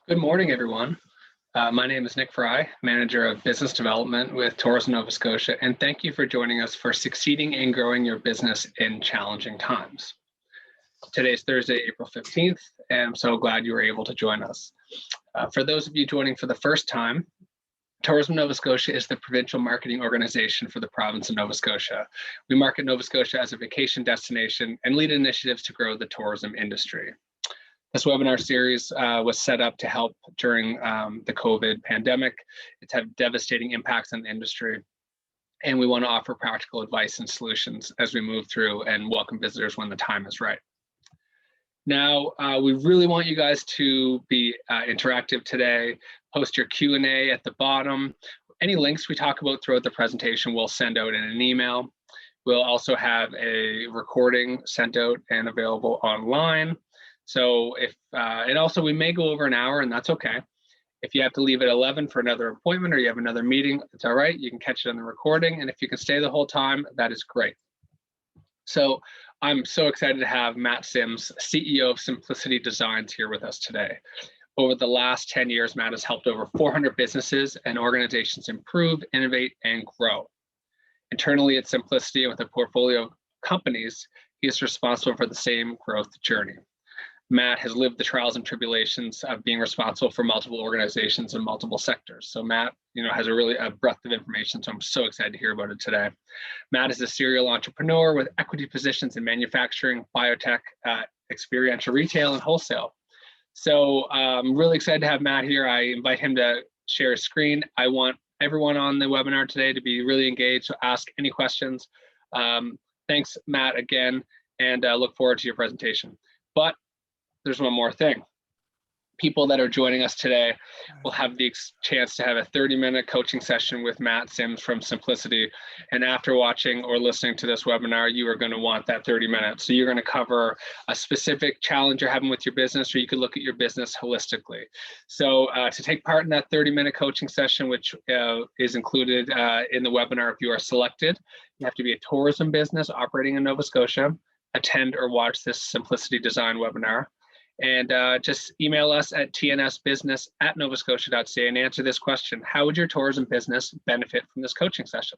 Good morning, everyone. My name is Nick Fry, Manager of Business Development with Tourism Nova Scotia, and thank you for joining us for Succeeding and Growing Your Business in Challenging Times. Today's Thursday, April 15th, and I'm so glad you were able to join us. For those of you joining for the first time, Tourism Nova Scotia is the provincial marketing organization for the province of Nova Scotia. We market Nova Scotia as a vacation destination and lead initiatives to grow the tourism industry. This webinar series was set up to help during the COVID pandemic. It's had devastating impacts on the industry, and we want to offer practical advice and solutions as we move through and welcome visitors when the time is right. Now, we really want you guys to be interactive today. Post your Q&A at the bottom. Any links we talk about throughout the presentation, we'll send out in an email. We'll also have a recording sent out and available online. So and also we may go over an hour, and that's okay. If you have to leave at 11 for another appointment or you have another meeting, it's all right. You can catch it on the recording. And if you can stay the whole time, that is great. So I'm so excited to have Matt Symes, CEO of Symplicity Designs, here with us today. Over the last 10 years, Matt has helped over 400 businesses and organizations improve, innovate, and grow. Internally at Symplicity, with a portfolio of companies, he is responsible for the same growth journey. Matt has lived the trials and tribulations of being responsible for multiple organizations in multiple sectors. So Matt, has a breadth of information. So I'm so excited to hear about it today. Matt is a serial entrepreneur with equity positions in manufacturing, biotech, experiential retail, and wholesale. So I'm really excited to have Matt here. I invite him to share his screen. I want everyone on the webinar today to be really engaged, so ask any questions. Thanks, Matt, again, and look forward to your presentation. But there's one more thing. People that are joining us today will have the chance to have a 30-minute coaching session with Matt Symes from Symplicity. And after watching or listening to this webinar, you are going to want that 30 minutes. So you're going to cover a specific challenge you're having with your business, or you could look at your business holistically. So to take part in that 30-minute coaching session, which is included in the webinar, if you are selected, you have to be a tourism business operating in Nova Scotia, attend or watch this Symplicity Design webinar. And just email us at tnsbusiness@novascotia.ca and answer this question: how would your tourism business benefit from this coaching session?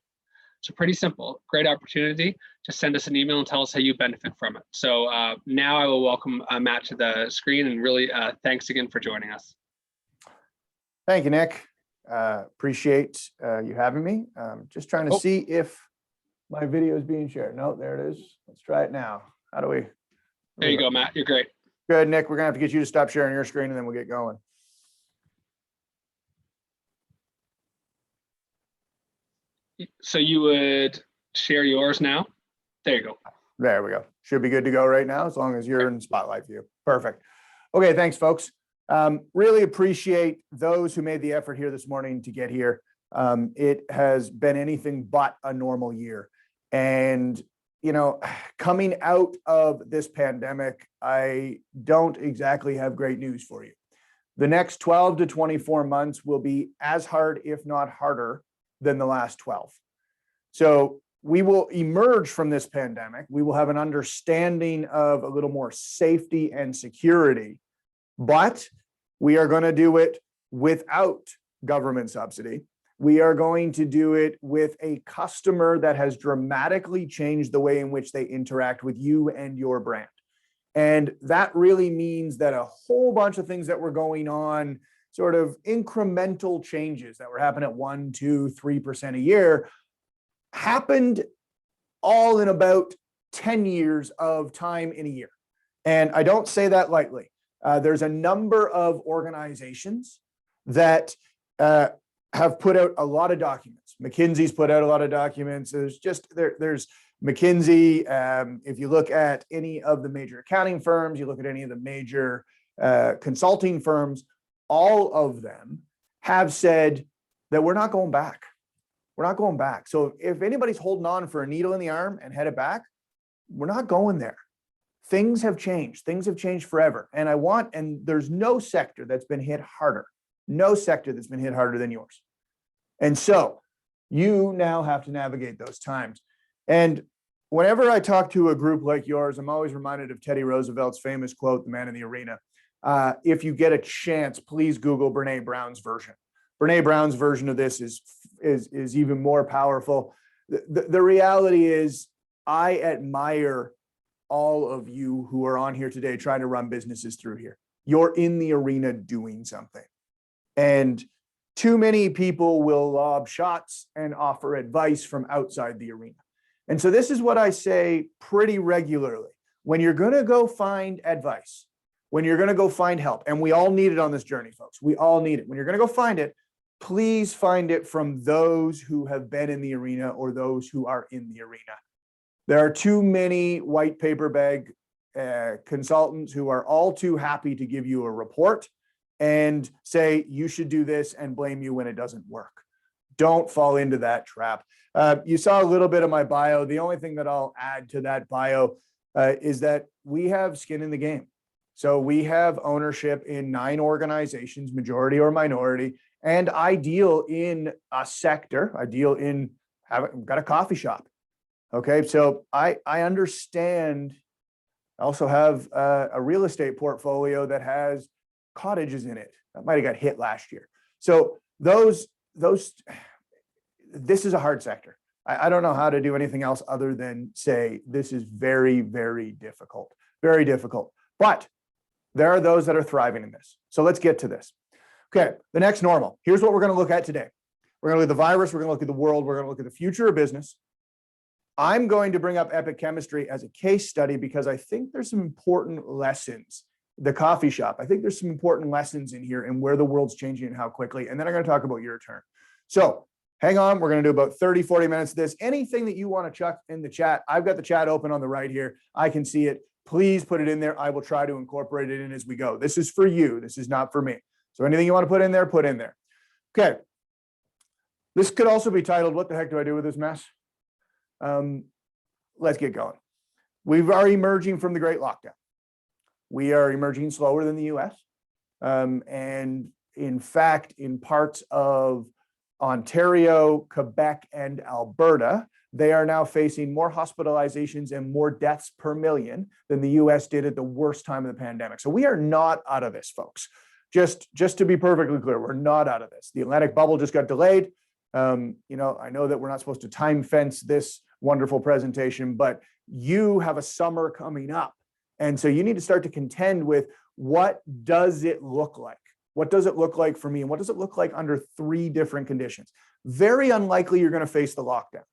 So pretty simple, great opportunity. Just send us an email and tell us how you benefit from it. So now I will welcome Matt to the screen, and really thanks again for joining us. Thank you, Nick. Appreciate you having me. Just trying to see if my video is being shared. No, there it is. Let's try it now. How do we? There you go, Matt. You're great. Good, Nick. We're gonna have to get you to stop sharing your screen, and then we'll get going. So you would share yours now? There you go. There we go. Should be good to go right now, as long as you're in spotlight view. Perfect. Okay, thanks, folks. Really appreciate those who made the effort here this morning to get here. It has been anything but a normal year. And coming out of this pandemic, I don't exactly have great news for you. The next 12 to 24 months will be as hard, if not harder, than the last 12. So we will emerge from this pandemic. We will have an understanding of a little more safety and security, but we are going to do it without government subsidy. We are going to do it with a customer that has dramatically changed the way in which they interact with you and your brand. And that really means that a whole bunch of things that were going on, sort of incremental changes that were happening at 1%, 2%, 3% a year, happened all in about 10 years of time in a year. And I don't say that lightly. There's a number of organizations that have put out a lot of documents. McKinsey's put out a lot of documents. There's McKinsey. If you look at any of the major accounting firms, you look at any of the major consulting firms, all of them have said that we're not going back. We're not going back. So if anybody's holding on for a needle in the arm and headed back, we're not going there. Things have changed. Things have changed forever. And there's no sector that's been hit harder. No sector that's been hit harder than yours. And so you now have to navigate those times. And whenever I talk to a group like yours, I'm always reminded of Teddy Roosevelt's famous quote, "The man in the arena." If you get a chance, please Google Brene Brown's version. Brene Brown's version of this is even more powerful. The reality is, I admire all of you who are on here today trying to run businesses through here. You're in the arena doing something. And too many people will lob shots and offer advice from outside the arena. And so this is what I say pretty regularly. When you're going to go find advice, when you're going to go find help, and we all need it on this journey, folks, we all need it. When you're going to go find it, please find it from those who have been in the arena or those who are in the arena. There are too many white paper bag consultants who are all too happy to give you a report and say, you should do this, and blame you when it doesn't work. Don't fall into that trap. You saw a little bit of my bio. The only thing that I'll add to that bio is that we have skin in the game. So we have ownership in 9 organizations, majority or minority, and I deal in a sector. I deal in, I've got a coffee shop. Okay, so I understand. I also have a real estate portfolio that has cottages in it that might have got hit last year. So this is a hard sector. I don't know how to do anything else other than say this is very, very difficult, very difficult. But there are those that are thriving in this. So let's get to this. Okay, the next normal. Here's what we're going to look at today. We're going to look at the virus. We're going to look at the world. We're going to look at the future of business. I'm going to bring up epic chemistry as a case study because I think there's some important lessons. The coffee shop, I think there's some important lessons in here and where the world's changing and how quickly. And then I'm going to talk about your turn. So hang on, we're going to do about 30, 40 minutes of this. Anything that you want to chuck in the chat, I've got the chat open on the right here. I can see it. Please put it in there. I will try to incorporate it in as we go. This is for you. This is not for me. So anything you want to put in there, put in there. Okay. This could also be titled, what the heck do I do with this mess? Let's get going. We are emerging from the Great Lockdown. We are emerging slower than the US. And in fact, in parts of Ontario, Quebec, and Alberta, they are now facing more hospitalizations and more deaths per million than the US did at the worst time of the pandemic. So we are not out of this, folks. Just to be perfectly clear, we're not out of this. The Atlantic bubble just got delayed. I know that we're not supposed to time fence this wonderful presentation, but you have a summer coming up. And so you need to start to contend with, what does it look like? What does it look like for me? And what does it look like under 3 different conditions? Very unlikely you're going to face the lockdown.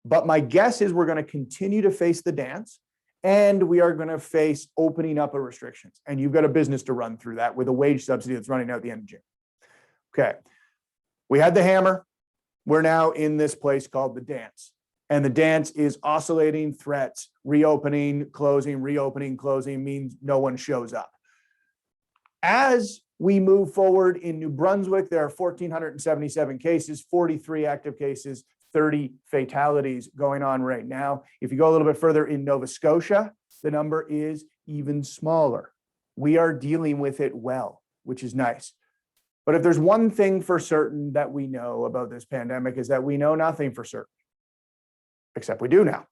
But my guess is we're going to continue to face the dance, and we are going to face opening up of restrictions. And you've got a business to run through that with a wage subsidy that's running out at the end of June. Okay. We had the hammer. We're now in this place called the dance. And the dance is oscillating threats, reopening, closing means no one shows up. As we move forward in New Brunswick, there are 1,477 cases, 43 active cases, 30 fatalities going on right now. If you go a little bit further in Nova Scotia, the number is even smaller. We are dealing with it well, which is nice. But if there's one thing for certain that we know about this pandemic, is that we know nothing for certain. Except we do now.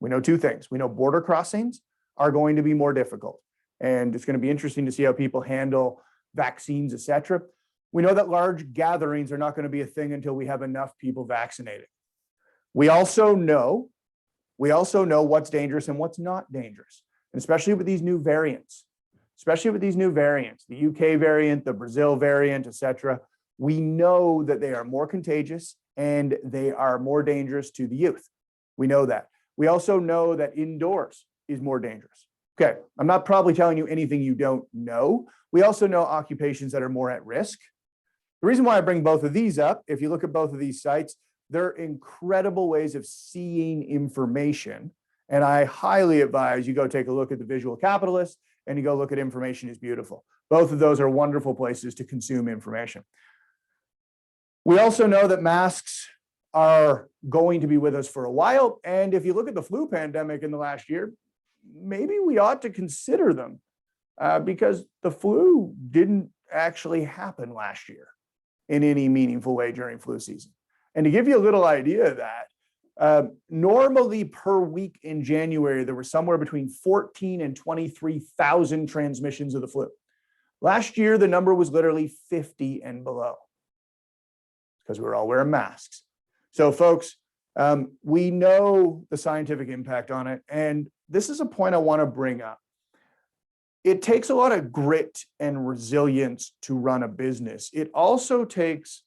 We know 2 things. We know border crossings are going to be more difficult. And it's going to be interesting to see how people handle vaccines, et cetera. We know that large gatherings are not going to be a thing until we have enough people vaccinated. We also know what's dangerous and what's not dangerous, and especially with these new variants, the UK variant, the Brazil variant, et cetera. We know that they are more contagious and they are more dangerous to the youth. We know that. We also know that indoors is more dangerous. Okay, I'm not probably telling you anything you don't know. We also know occupations that are more at risk. The reason why I bring both of these up, if you look at both of these sites, they're incredible ways of seeing information. And I highly advise you go take a look at the Visual Capitalist and you go look at Information is Beautiful. Both of those are wonderful places to consume information. We also know that masks are going to be with us for a while. And if you look at the flu pandemic in the last year, maybe we ought to consider them because the flu didn't actually happen last year in any meaningful way during flu season. And to give you a little idea of that, normally per week in January, there were somewhere between 14 and 23,000 transmissions of the flu. Last year, the number was literally 50 and below because we were all wearing masks. So folks, we know the scientific impact on it. And this is a point I want to bring up. It takes a lot of grit and resilience to run a business. It also takes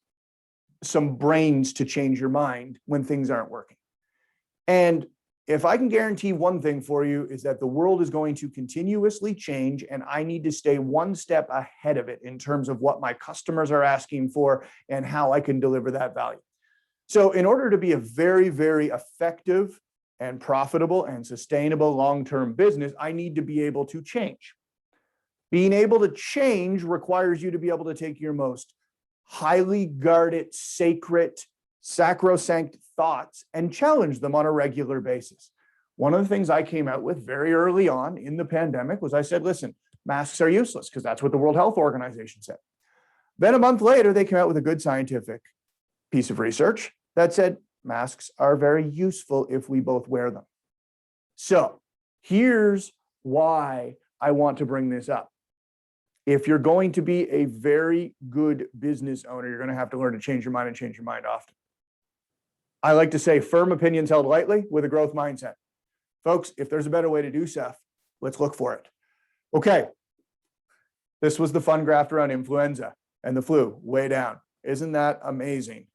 some brains to change your mind when things aren't working. And if I can guarantee one thing for you is that the world is going to continuously change, and I need to stay one step ahead of it in terms of what my customers are asking for and how I can deliver that value. So in order to be a very, very effective and profitable and sustainable long-term business, I need to be able to change. Being able to change requires you to be able to take your most highly guarded, sacrosanct thoughts and challenge them on a regular basis. One of the things I came out with very early on in the pandemic was I said, listen, masks are useless because that's what the World Health Organization said. Then a month later, they came out with a good scientific piece of research that said masks are very useful if we both wear them. So here's why I want to bring this up. If you're going to be a very good business owner, you're going to have to learn to change your mind and change your mind often. I like to say firm opinions held lightly with a growth mindset. Folks, if there's a better way to do stuff, let's look for it. Okay. This was the fun graph around influenza and the flu, way down. Isn't that amazing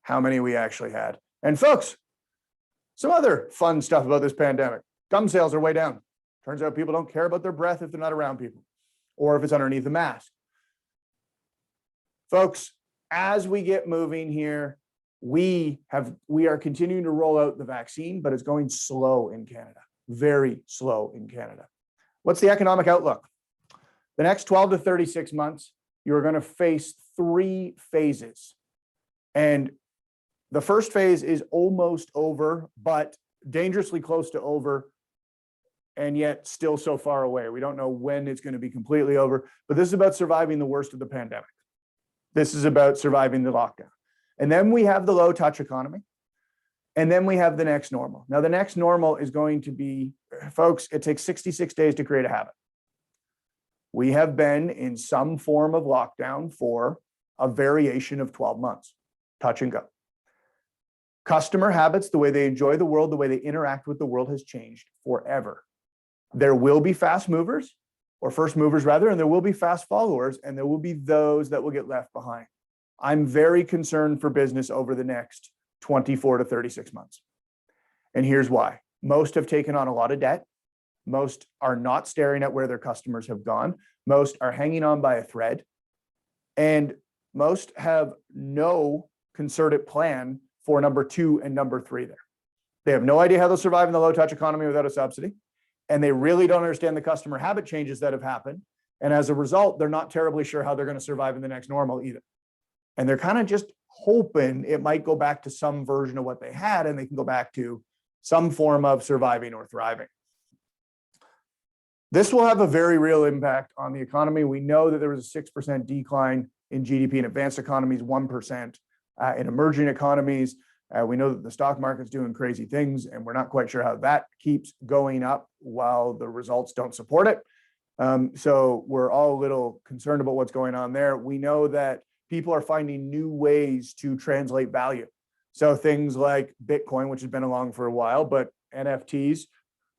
how many we actually had? And folks, some other fun stuff about this pandemic. Gum sales are way down. Turns out people don't care about their breath if they're not around people, or if it's underneath the mask. Folks, as we get moving here, we are continuing to roll out the vaccine, but it's going slow in Canada, very slow in Canada. What's the economic outlook? The next 12 to 36 months, you're going to face 3 phases. And the first phase is almost over, but dangerously close to over, and yet still so far away. We don't know when it's going to be completely over, but this is about surviving the worst of the pandemic. This is about surviving the lockdown. And then we have the low touch economy. And then we have the next normal. Now, the next normal is going to be, folks, it takes 66 days to create a habit. We have been in some form of lockdown for a variation of 12 months, touch and go. Customer habits, the way they enjoy the world, the way they interact with the world has changed forever. There will be fast movers, or first movers rather, and there will be fast followers, and there will be those that will get left behind. I'm very concerned for business over the next 24 to 36 months. And here's why. Most have taken on a lot of debt. Most are not staring at where their customers have gone. Most are hanging on by a thread. And most have no concerted plan for number 2 and number 3 there. They have no idea how they'll survive in the low touch economy without a subsidy. And they really don't understand the customer habit changes that have happened. And as a result, they're not terribly sure how they're going to survive in the next normal either. And they're kind of just hoping it might go back to some version of what they had, and they can go back to some form of surviving or thriving. This will have a very real impact on the economy. We know that there was a 6% decline in GDP in advanced economies, 1% in emerging economies. We know that the stock market's doing crazy things, and we're not quite sure how that keeps going up while the results don't support it. So we're all a little concerned about what's going on there. We know that people are finding new ways to translate value. So things like Bitcoin, which has been along for a while, but NFTs,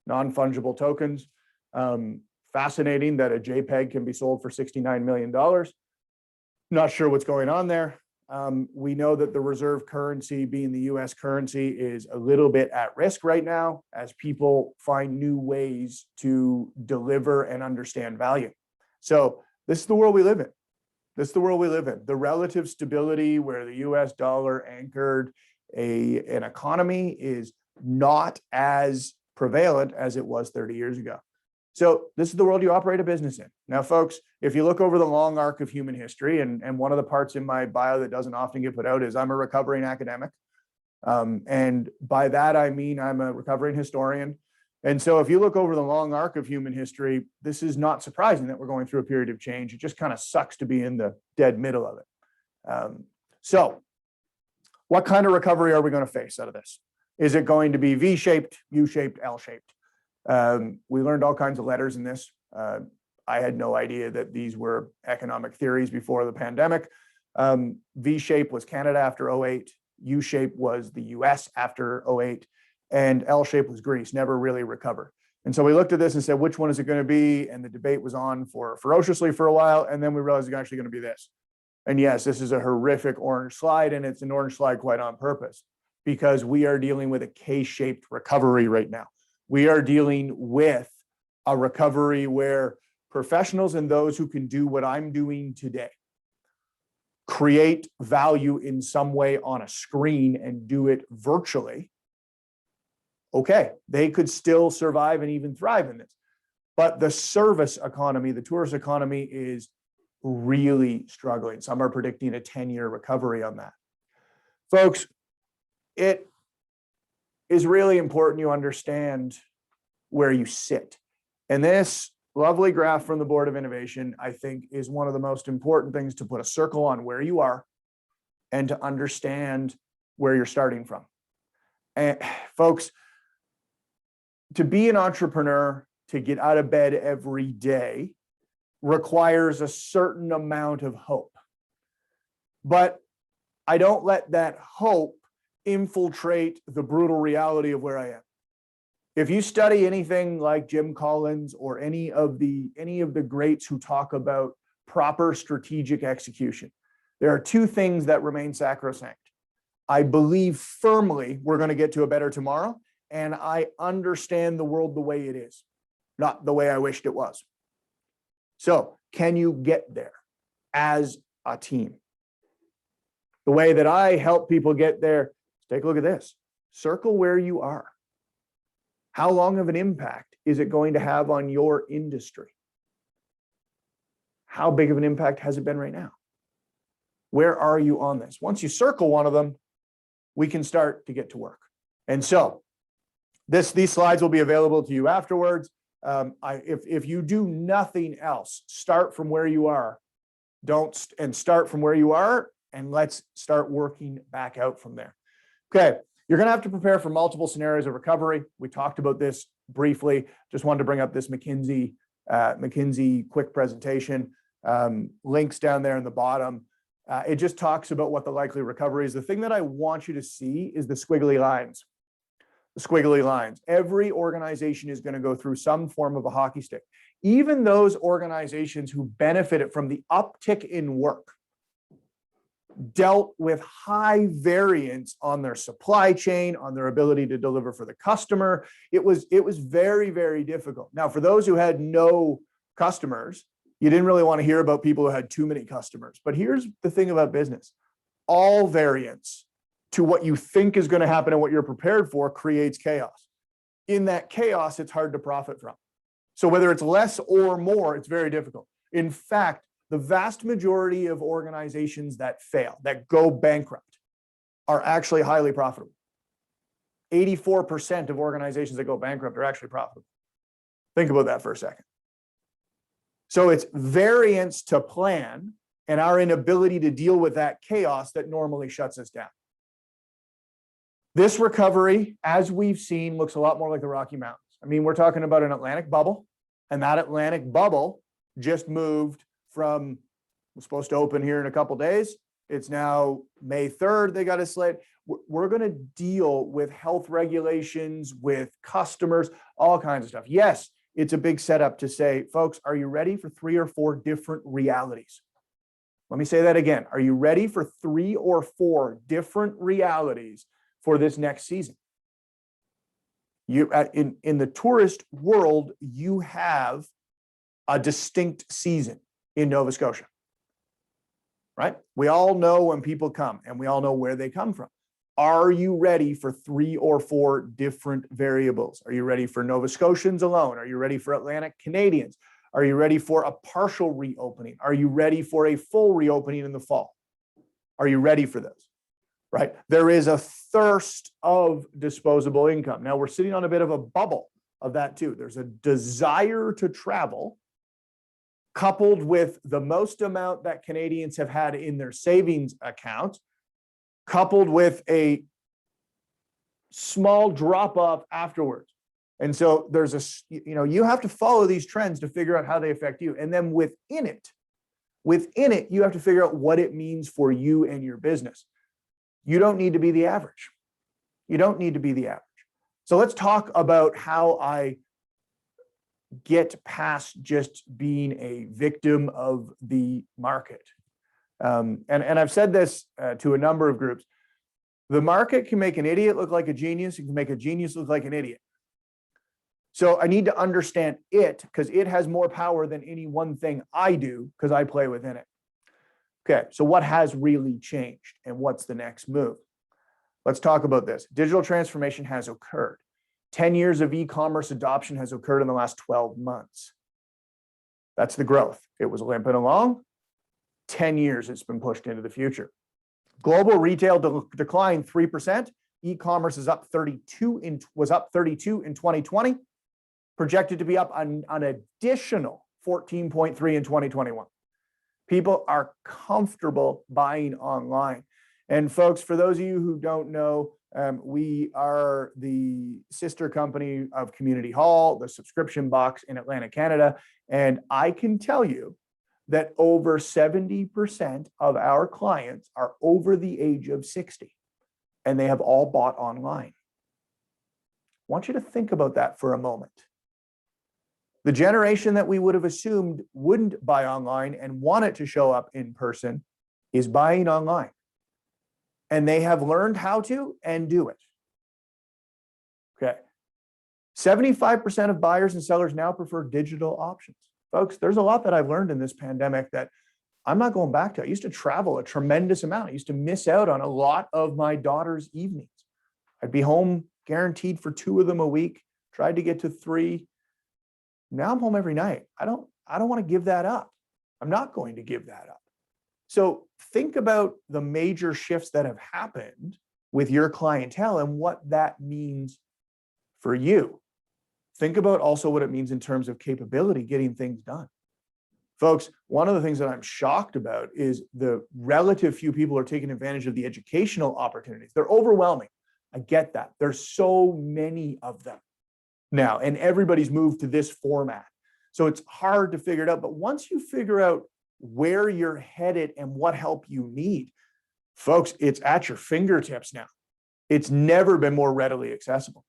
non-fungible tokens, fascinating that a JPEG can be sold for $69 million. Not sure what's going on there. We know that the reserve currency, being the US currency, is a little bit at risk right now as people find new ways to deliver and understand value. So this is the world we live in. This is the world we live in. The relative stability where the US dollar anchored an economy is not as prevalent as it was 30 years ago. So this is the world you operate a business in. Now, folks, if you look over the long arc of human history, and one of the parts in my bio that doesn't often get put out is I'm a recovering academic. And by that, I mean, I'm a recovering historian. And so if you look over the long arc of human history, this is not surprising that we're going through a period of change. It just kind of sucks to be in the dead middle of it. So what kind of recovery are we going to face out of this? Is it going to be V-shaped, U-shaped, L-shaped? We learned all kinds of letters in this. I had no idea that these were economic theories before the pandemic. V-shape was Canada after '08. U-shape was the US after '08. And L-shape was Greece, never really recovered. And so we looked at this and said, which one is it going to be? And the debate was on ferociously for a while. And then we realized it's actually going to be this. And yes, this is a horrific orange slide, and it's an orange slide quite on purpose, because we are dealing with a K-shaped recovery right now. We are dealing with a recovery where professionals and those who can do what I'm doing today, create value in some way on a screen and do it virtually, okay, they could still survive and even thrive in this. But the service economy, the tourist economy, is really struggling. Some are predicting a 10-year recovery on that. Folks, it is really important you understand where you sit. And this lovely graph from the Board of Innovation, I think, is one of the most important things to put a circle on where you are and to understand where you're starting from. And folks, to be an entrepreneur, to get out of bed every day, requires a certain amount of hope. But I don't let that hope infiltrate the brutal reality of where I am. If you study anything like Jim Collins or any of the greats who talk about proper strategic execution, there are two things that remain sacrosanct. I believe firmly we're going to get to a better tomorrow, and I understand the world the way it is, not the way I wished it was. So, can you get there as a team? The way that I help people get there, take a look at this. Circle where you are. How long of an impact is it going to have on your industry? How big of an impact has it been right now? Where are you on this? Once you circle one of them, we can start to get to work. And so these slides will be available to you afterwards. If you do nothing else, start from where you are. Start from where you are, and let's start working back out from there. Okay. You're going to have to prepare for multiple scenarios of recovery. We talked about this briefly. Just wanted to bring up this McKinsey quick presentation. Links down there in the bottom. It just talks about what the likely recovery is. The thing that I want you to see is the squiggly lines. The squiggly lines. Every organization is going to go through some form of a hockey stick. Even those organizations who benefited from the uptick in work dealt with high variance on their supply chain, on their ability to deliver for the customer. It was very, very difficult. Now, for those who had no customers, you didn't really want to hear about people who had too many customers. But here's the thing about business. All variance to what you think is going to happen and what you're prepared for creates chaos. In that chaos, it's hard to profit from. So whether it's less or more, it's very difficult. In fact, the vast majority of organizations that fail, that go bankrupt, are actually highly profitable. 84% of organizations that go bankrupt are actually profitable. Think about that for a second. So it's variance to plan and our inability to deal with that chaos that normally shuts us down. This recovery, as we've seen, looks a lot more like the Rocky Mountains. I mean, we're talking about an Atlantic bubble, and that Atlantic bubble just moved from, was supposed to open here in a couple of days. It's now May 3rd. They got a slate. We're going to deal with health regulations, with customers, all kinds of stuff. Yes, it's a big setup to say, folks, are you ready for 3 or 4 different realities? Let me say that again. Are you ready for 3 or 4 different realities for this next season? You in the tourist world, you have a distinct season in Nova Scotia, right? We all know when people come, and we all know where they come from. Are you ready for 3 or 4 different variables? Are you ready for Nova Scotians alone? Are you ready for Atlantic Canadians? Are you ready for a partial reopening? Are you ready for a full reopening in the fall? Are you ready for those? Right? There is a thirst of disposable income. Now we're sitting on a bit of a bubble of that too. There's a desire to travel, coupled with the most amount that Canadians have had in their savings account, coupled with a small drop off afterwards. And so there's you have to follow these trends to figure out how they affect you. And then within it, you have to figure out what it means for you and your business. You don't need to be the average. You don't need to be the average. So let's talk about how I get past just being a victim of the market. And I've said this to a number of groups. The market can make an idiot look like a genius. It can make a genius look like an idiot. So I need to understand it because it has more power than any one thing I do because I play within it. Okay, so what has really changed and what's the next move? Let's talk about this. Digital transformation has occurred. 10 years of e-commerce adoption has occurred in the last 12 months. That's the growth. It was limping along. 10 years it's been pushed into the future. Global retail declined 3%. E-commerce is up 32 was up 32 in 2020, projected to be up an additional 14.3 in 2021. People are comfortable buying online. And folks, for those of you who don't know, we are the sister company of Community Hall, the subscription box in Atlantic, Canada. And I can tell you that over 70% of our clients are over the age of 60, and they have all bought online. I want you to think about that for a moment. The generation that we would have assumed wouldn't buy online and want it to show up in person is buying online. And they have learned how to and do it. Okay. 75% of buyers and sellers now prefer digital options. Folks, there's a lot that I've learned in this pandemic that I'm not going back to. I used to travel a tremendous amount. I used to miss out on a lot of my daughter's evenings. I'd be home guaranteed for 2 of them a week, tried to get to 3. Now I'm home every night. I don't want to give that up. I'm not going to give that up. So think about the major shifts that have happened with your clientele and what that means for you. Think about also what it means in terms of capability, getting things done. Folks, one of the things that I'm shocked about is the relative few people are taking advantage of the educational opportunities. They're overwhelming. I get that. There's so many of them now, and everybody's moved to this format. So it's hard to figure it out. But once you figure out where you're headed and what help you need, folks, it's at your fingertips now. It's never been more readily accessible.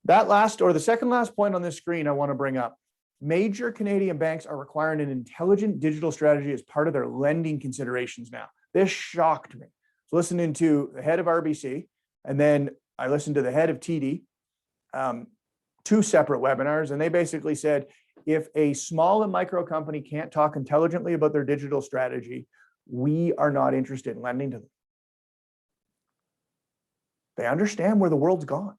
The second last point on this screen I want to bring up. Major Canadian banks are requiring an intelligent digital strategy as part of their lending considerations now. This shocked me. So listening to the head of RBC, and then I listened to the head of TD, 2 separate webinars, and they basically said, if a small and micro company can't talk intelligently about their digital strategy, we are not interested in lending to them. They understand where the world's gone.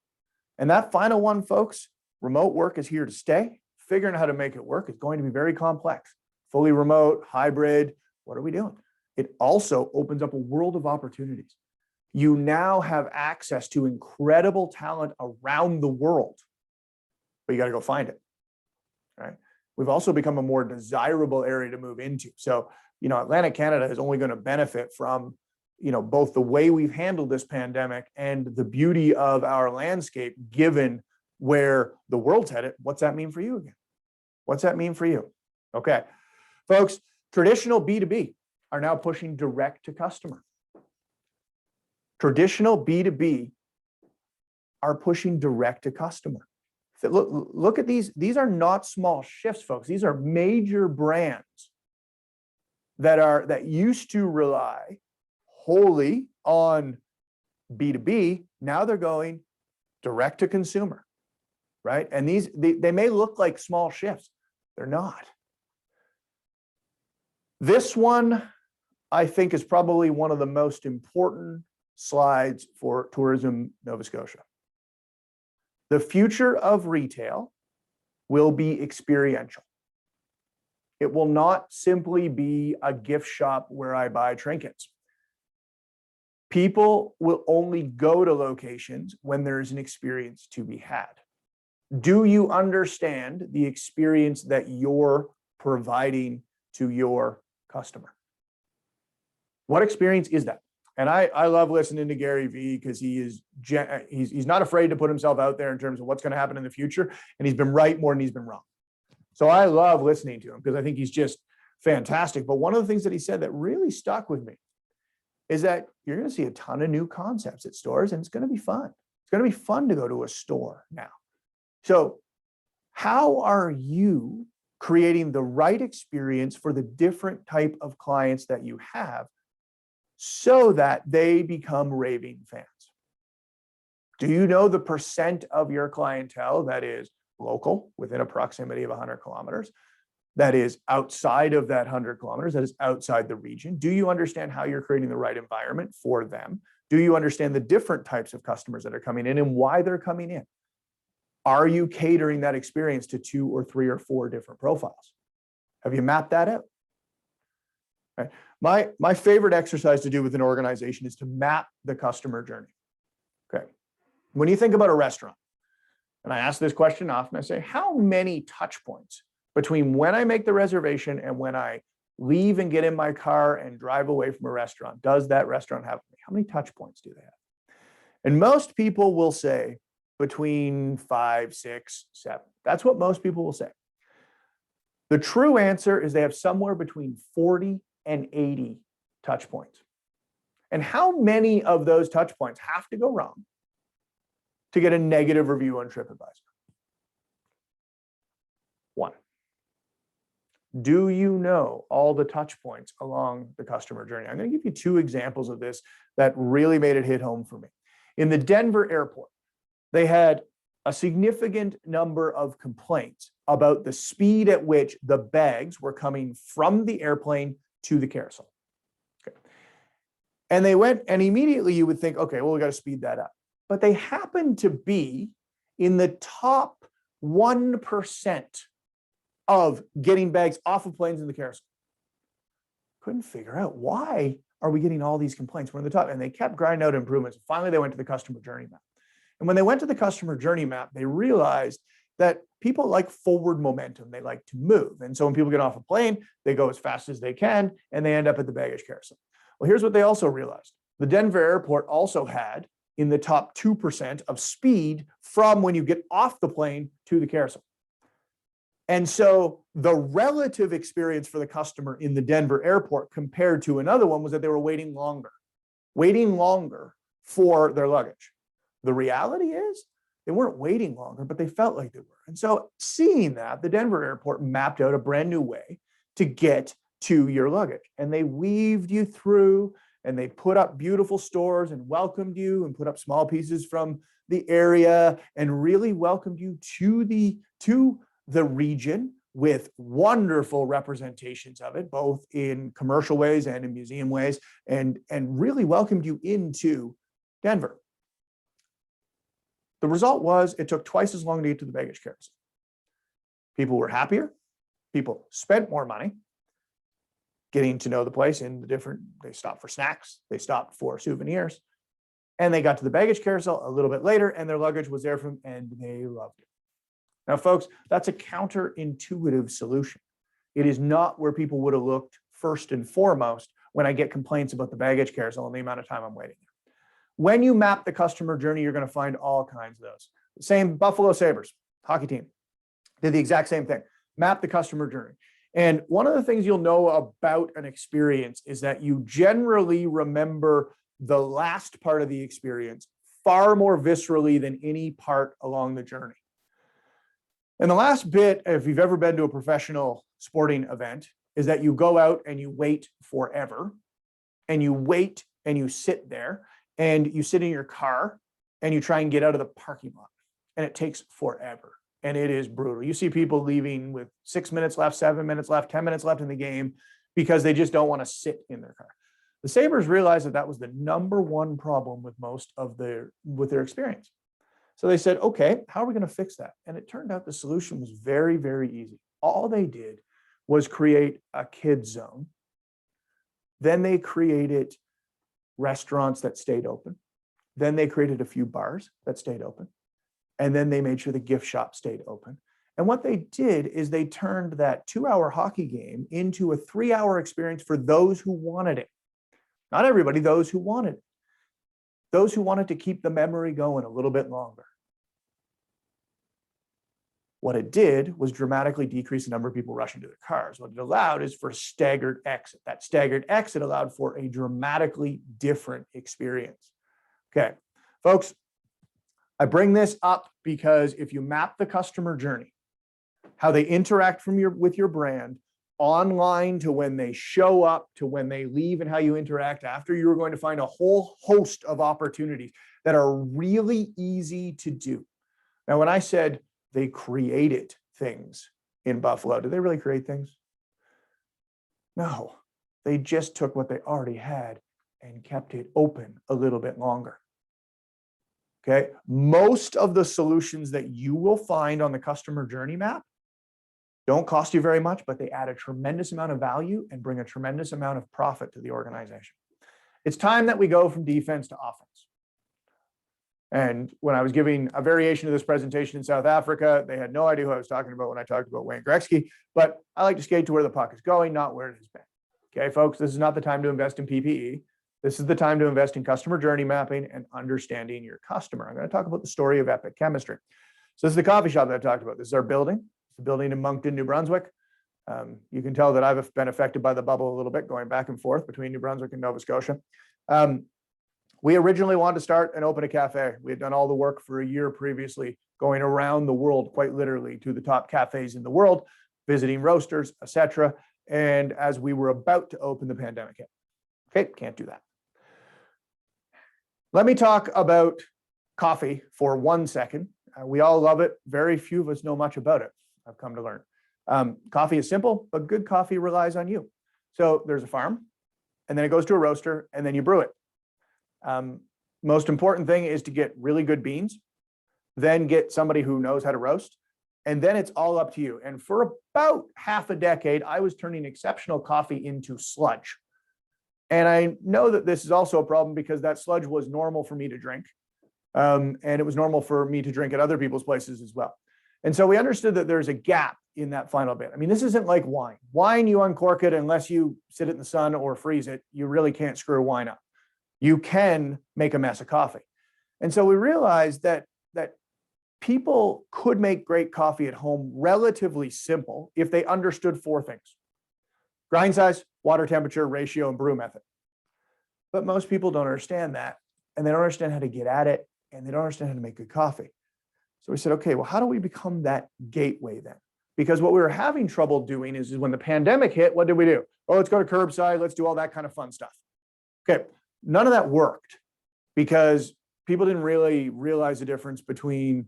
And that final one, folks, remote work is here to stay. Figuring out how to make it work is going to be very complex. Fully remote, hybrid, what are we doing? It also opens up a world of opportunities. You now have access to incredible talent around the world, but you got to go find it, right? We've also become a more desirable area to move into. So, Atlantic Canada is only going to benefit from, both the way we've handled this pandemic and the beauty of our landscape, given where the world's headed. What's that mean for you again? What's that mean for you? Okay, folks, traditional B2B are now pushing direct to customer. Traditional B2B are pushing direct to customer. Look at these. These are not small shifts, folks. These are major brands that used to rely wholly on B2B. Now they're going direct to consumer, right? And they may look like small shifts. They're not. This one, I think, is probably one of the most important slides for Tourism Nova Scotia. The future of retail will be experiential. It will not simply be a gift shop where I buy trinkets. People will only go to locations when there's an experience to be had. Do you understand the experience that you're providing to your customer? What experience is that? And I love listening to Gary Vee because he's not afraid to put himself out there in terms of what's going to happen in the future. And he's been right more than he's been wrong. So I love listening to him because I think he's just fantastic. But one of the things that he said that really stuck with me is that you're going to see a ton of new concepts at stores, and it's going to be fun. It's going to be fun to go to a store now. So how are you creating the right experience for the different type of clients that you have so that they become raving fans? Do you know the percent of your clientele that is local, within a proximity of 100 kilometers, that is outside of that 100 kilometers, that is outside the region? Do you understand how you're creating the right environment for them? Do you understand the different types of customers that are coming in and why they're coming in? Are you catering that experience to 2 or 3 or 4 different profiles? Have you mapped that out? Right. My favorite exercise to do with an organization is to map the customer journey. Okay. When you think about a restaurant, and I ask this question often, I say, how many touch points between when I make the reservation and when I leave and get in my car and drive away from a restaurant does that restaurant have? How many touch points do they have? And most people will say between 5, 6, 7. That's what most people will say. The true answer is they have somewhere between 40 and 80 touch points. And how many of those touch points have to go wrong to get a negative review on TripAdvisor? 1. Do you know all the touch points along the customer journey? I'm going to give you 2 examples of this that really made it hit home for me. In the Denver airport, they had a significant number of complaints about the speed at which the bags were coming from the airplane to the carousel. Okay. And they went, and immediately you would think, okay, well, we got to speed that up. But they happened to be in the top 1% of getting bags off of planes in the carousel. Couldn't figure out why are we getting all these complaints. We're in the top, and they kept grinding out improvements. Finally, they went to the customer journey map. And when they went to the customer journey map, they realized that people like forward momentum. They like to move. And so when people get off a plane, they go as fast as they can, and they end up at the baggage carousel. Well, here's what they also realized. The Denver airport also had in the top 2% of speed from when you get off the plane to the carousel. And so the relative experience for the customer in the Denver airport compared to another one was that they were waiting longer for their luggage. The reality is they weren't waiting longer, but they felt like they were. And so seeing that, the Denver airport mapped out a brand new way to get to your luggage. And they weaved you through, and they put up beautiful stores and welcomed you and put up small pieces from the area and really welcomed you to the region with wonderful representations of it, both in commercial ways and in museum ways, and really welcomed you into Denver. The result was it took twice as long to get to the baggage carousel. People were happier. People spent more money getting to know the place in the different, they stopped for snacks, they stopped for souvenirs, and they got to the baggage carousel a little bit later, and their luggage was there from, and they loved it. Now, folks, that's a counterintuitive solution. It is not where people would have looked first and foremost when I get complaints about the baggage carousel and the amount of time I'm waiting there. When you map the customer journey, you're going to find all kinds of those. The same Buffalo Sabres hockey team did the exact same thing. Map the customer journey. And one of the things you'll know about an experience is that you generally remember the last part of the experience far more viscerally than any part along the journey. And the last bit, if you've ever been to a professional sporting event, is that you go out and you wait forever, and you wait and you sit there and you sit in your car and you try and get out of the parking lot, and it takes forever. And it is brutal. You see people leaving with 6 minutes left, 7 minutes left, 10 minutes left in the game because they just don't want to sit in their car. The Sabres realized that that was the #1 problem with most of their experience. So they said, okay, how are we going to fix that? And it turned out the solution was very, very easy. All they did was create a kids zone. Then they created restaurants that stayed open. Then they created a few bars that stayed open. And then they made sure the gift shop stayed open. And what they did is they turned that 2-hour hockey game into a 3-hour experience for those who wanted it. Not everybody, those who wanted it. Those who wanted to keep the memory going a little bit longer. What it did was dramatically decrease the number of people rushing to their cars. What it allowed is for a staggered exit. That staggered exit allowed for a dramatically different experience. Okay, folks, I bring this up because if you map the customer journey, how they interact with your brand, online to when they show up to when they leave and how you interact after, you're going to find a whole host of opportunities that are really easy to do. Now, when I said they created things in Buffalo, did they really create things? No, they just took what they already had and kept it open a little bit longer. Okay, most of the solutions that you will find on the customer journey map don't cost you very much, but they add a tremendous amount of value and bring a tremendous amount of profit to the organization. It's time that we go from defense to offense. And when I was giving a variation of this presentation in South Africa, they had no idea who I was talking about when I talked about Wayne Gretzky, but I like to skate to where the puck is going, not where it has been. Okay, folks, this is not the time to invest in PPE. This is the time to invest in customer journey mapping and understanding your customer. I'm going to talk about the story of Epic Chemistry. So this is the coffee shop that I talked about. This is our building. It's a building in Moncton, New Brunswick. You can tell that I've been affected by the bubble a little bit, going back and forth between New Brunswick and Nova Scotia. We originally wanted to start and open a cafe. We had done all the work for a year previously, going around the world, quite literally, to the top cafes in the world, visiting roasters, etc. And as we were about to open, the pandemic hit. Okay, can't do that. Let me talk about coffee for 1 second. We all love it. Very few of us know much about it, I've come to learn. Coffee is simple, but good coffee relies on you. So there's a farm, and then it goes to a roaster, and then you brew it. Most important thing is to get really good beans, then get somebody who knows how to roast, and then it's all up to you. And for about half a decade, I was turning exceptional coffee into sludge. And I know that this is also a problem because that sludge was normal for me to drink. And it was normal for me to drink at other people's places as well. And so we understood that there's a gap in that final bit. I mean, this isn't like wine. Wine, you uncork it unless you sit it in the sun or freeze it. You really can't screw wine up. You can make a mess of coffee. And so we realized that people could make great coffee at home relatively simple if they understood 4 things: grind size, water temperature, ratio, and brew method. But most people don't understand that, and they don't understand how to get at it, and they don't understand how to make good coffee. So we said, okay, well, how do we become that gateway then? Because what we were having trouble doing is when the pandemic hit, what did we do? Oh, let's go to curbside, let's do all that kind of fun stuff. Okay, none of that worked because people didn't really realize the difference between,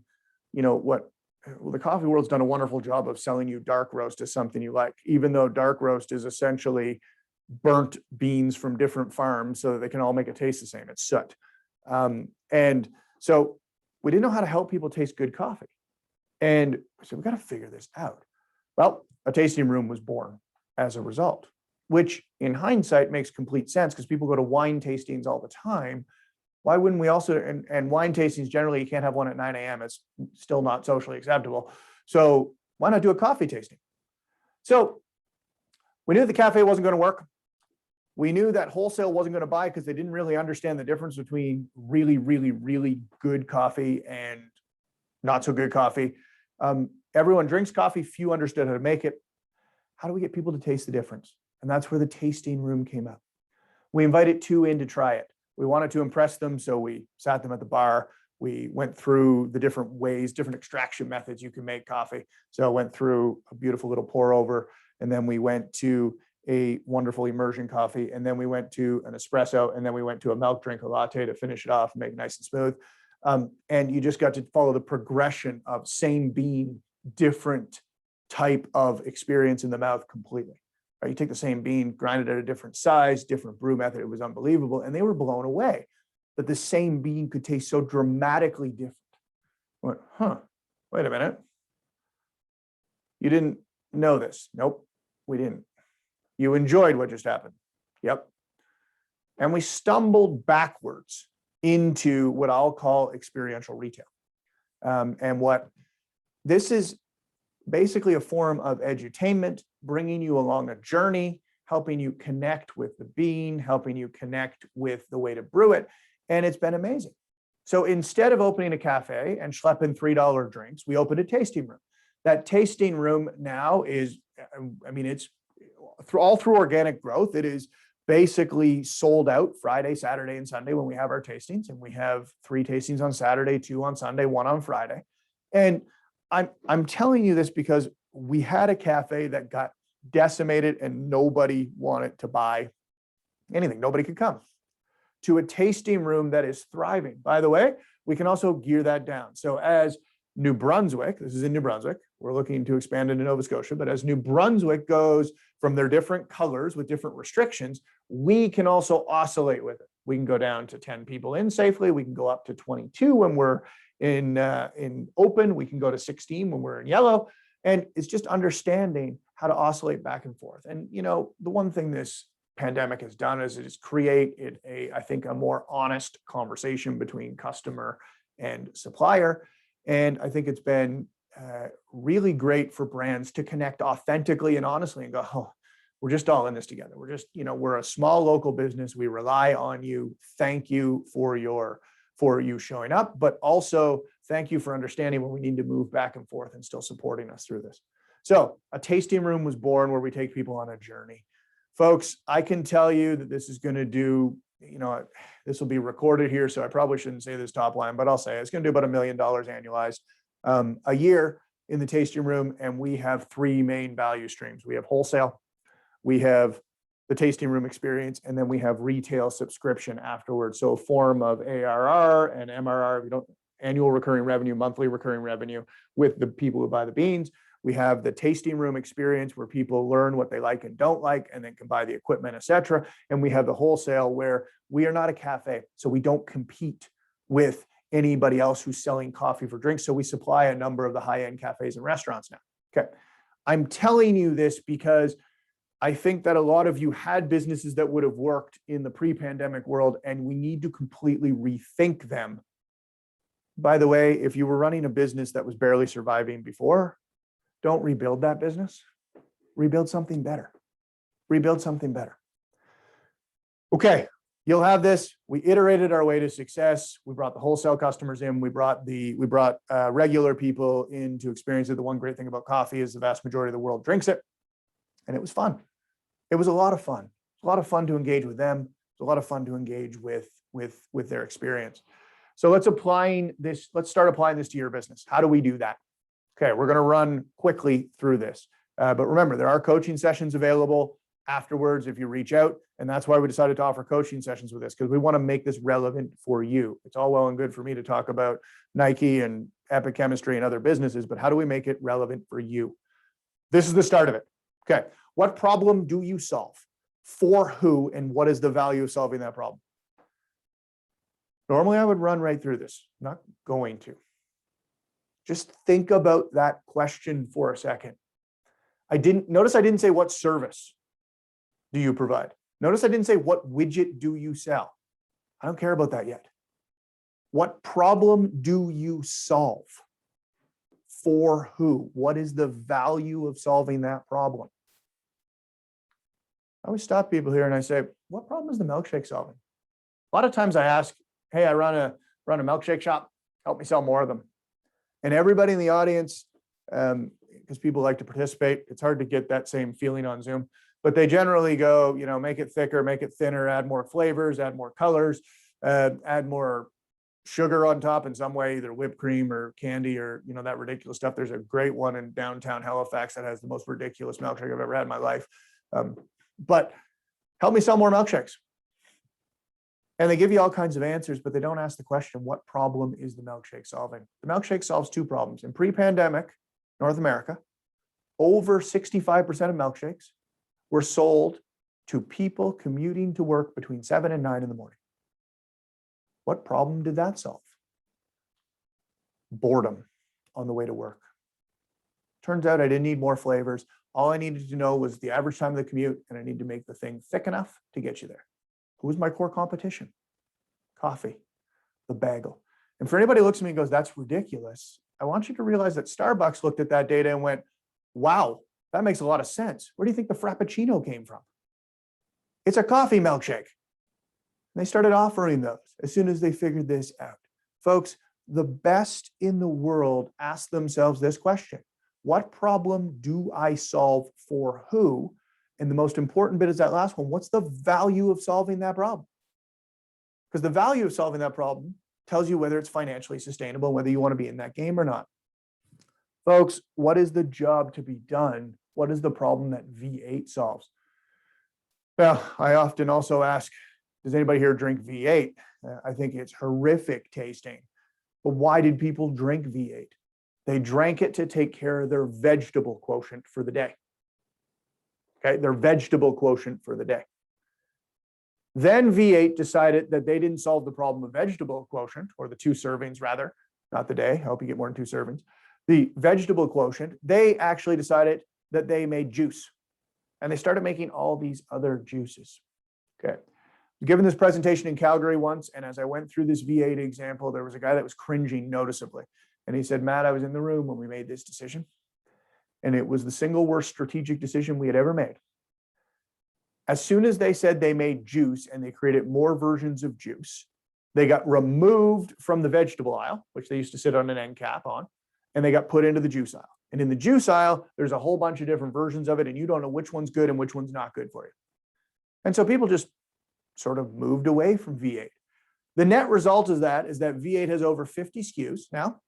the coffee world's done a wonderful job of selling you dark roast as something you like, even though dark roast is essentially burnt beans from different farms so that they can all make it taste the same. It's soot. And so we didn't know how to help people taste good coffee. And so we got to figure this out. Well, a tasting room was born as a result, which in hindsight makes complete sense because people go to wine tastings all the time. Why wouldn't we also, and wine tastings generally, you can't have one at 9 a.m. It's still not socially acceptable. So why not do a coffee tasting? So we knew the cafe wasn't going to work. We knew that wholesale wasn't going to buy because they didn't really understand the difference between really, really, really good coffee and not so good coffee. Everyone drinks coffee, few understood how to make it. How do we get people to taste the difference? And that's where the tasting room came up. We invited 2 in to try it. We wanted to impress them, so we sat them at the bar. We went through the different ways, different extraction methods you can make coffee. So I went through a beautiful little pour over, and then we went to a wonderful immersion coffee, and then we went to an espresso, and then we went to a milk drink, a latte to finish it off and make it nice and smooth. And you just got to follow the progression of same bean, different type of experience in the mouth completely. Right? You take the same bean, grind it at a different size, different brew method. It was unbelievable. And they were blown away that the same bean could taste so dramatically different. I went, wait a minute. You didn't know this. Nope, we didn't. You enjoyed what just happened. Yep. And we stumbled backwards into what I'll call experiential retail. And what this is basically a form of edutainment, bringing you along a journey, helping you connect with the bean, helping you connect with the way to brew it. And it's been amazing. So instead of opening a cafe and schlepping $3 drinks, we opened a tasting room. That tasting room now is, I mean, it's all through organic growth. It is basically sold out Friday, Saturday, and Sunday when we have our tastings. And we have 3 tastings on Saturday, 2 on Sunday, 1 on Friday. And I'm telling you this because we had a cafe that got decimated and nobody wanted to buy anything. Nobody could come. To a tasting room that is thriving. By the way, we can also gear that down. So as New Brunswick, this is in New Brunswick, we're looking to expand into Nova Scotia, but as New Brunswick goes from their different colors with different restrictions, we can also oscillate with it. We can go down to 10 people in safely. We can go up to 22 when we're in open. We can go to 16 when we're in yellow. And it's just understanding how to oscillate back and forth. And, you know, the one thing this pandemic has done is it has created I think a more honest conversation between customer and supplier. And I think it's been really great for brands to connect authentically and honestly and go, oh, we're just all in this together. We're just, you know, we're a small local business. We rely on you. Thank you for you showing up, but also thank you for understanding when we need to move back and forth and still supporting us through this. So a tasting room was born where we take people on a journey. Folks, I can tell you that this is going to do, you know, this will be recorded here, so I probably shouldn't say this top line, but I'll say it's going to do about $1 million annualized a year in the tasting room. And we have 3 main value streams. We have wholesale, we have the tasting room experience, and then we have retail subscription afterwards. So a form of ARR and MRR, if you don't, annual recurring revenue, monthly recurring revenue with the people who buy the beans. We have the tasting room experience where people learn what they like and don't like, and then can buy the equipment, et cetera. And we have the wholesale where we are not a cafe, so we don't compete with anybody else who's selling coffee for drinks. So we supply a number of the high-end cafes and restaurants now. Okay. I'm telling you this because I think that a lot of you had businesses that would have worked in the pre-pandemic world, and we need to completely rethink them. By the way, if you were running a business that was barely surviving before, don't rebuild that business. Rebuild something better. Rebuild something better. Okay, you'll have this. We iterated our way to success. We brought the wholesale customers in. We brought regular people in to experience it. The one great thing about coffee is the vast majority of the world drinks it, and it was fun. It was a lot of fun. It's a lot of fun to engage with them. It's a lot of fun to engage with their experience. So let's start applying this to your business. How do we do that? Okay, we're going to run quickly through this. But remember, there are coaching sessions available afterwards if you reach out. And that's why we decided to offer coaching sessions with this, because we want to make this relevant for you. It's all well and good for me to talk about Nike and Epic Chemistry and other businesses, but how do we make it relevant for you? This is the start of it. Okay, what problem do you solve? For who, and what is the value of solving that problem? Normally, I would run right through this. I'm not going to. Just think about that question for a second. I didn't say what service do you provide. Notice I didn't say what widget do you sell. I don't care about that yet. What problem do you solve? For who? What is the value of solving that problem? I always stop people here and I say, what problem is the milkshake solving? A lot of times I ask, hey, I run a milkshake shop, help me sell more of them. And everybody in the audience, because people like to participate, it's hard to get that same feeling on Zoom, but they generally go, you know, make it thicker, make it thinner, add more flavors, add more colors, add more sugar on top in some way, either whipped cream or candy or, you know, that ridiculous stuff. There's a great one in downtown Halifax that has the most ridiculous milkshake I've ever had in my life. But help me sell more milkshakes. And they give you all kinds of answers, but they don't ask the question, what problem is the milkshake solving? The milkshake solves 2 problems. In pre-pandemic North America, over 65% of milkshakes were sold to people commuting to work between 7 and 9 in the morning. What problem did that solve? Boredom on the way to work. Turns out I didn't need more flavors. All I needed to know was the average time of the commute, and I need to make the thing thick enough to get you there. Who was my core competition? Coffee, the bagel. And for anybody who looks at me and goes, that's ridiculous, I want you to realize that Starbucks looked at that data and went, wow, that makes a lot of sense. Where do you think the Frappuccino came from? It's a coffee milkshake. And they started offering those as soon as they figured this out. Folks, the best in the world ask themselves this question: what problem do I solve for who? And the most important bit is that last one: what's the value of solving that problem? Because the value of solving that problem tells you whether it's financially sustainable, whether you want to be in that game or not. Folks, what is the job to be done? What is the problem that V8 solves? Well, I often also ask, does anybody here drink V8? I think it's horrific tasting. But why did people drink V8? They drank it to take care of their vegetable quotient for the day. Okay, their vegetable quotient for the day. Then V8 decided that they didn't solve the problem of vegetable quotient, or the 2 servings rather, not the day. I hope you get more than 2 servings. The vegetable quotient, they actually decided that they made juice. And they started making all these other juices. Okay. Given this presentation in Calgary once, and as I went through this V8 example, there was a guy that was cringing noticeably. And he said, Matt, I was in the room when we made this decision. And it was the single worst strategic decision we had ever made. As soon as they said they made juice and they created more versions of juice, they got removed from the vegetable aisle, which they used to sit on an end cap on, and they got put into the juice aisle. And in the juice aisle, there's a whole bunch of different versions of it, and you don't know which one's good and which one's not good for you. And so people just sort of moved away from V8. The net result is that V8 has over 50 SKUs now,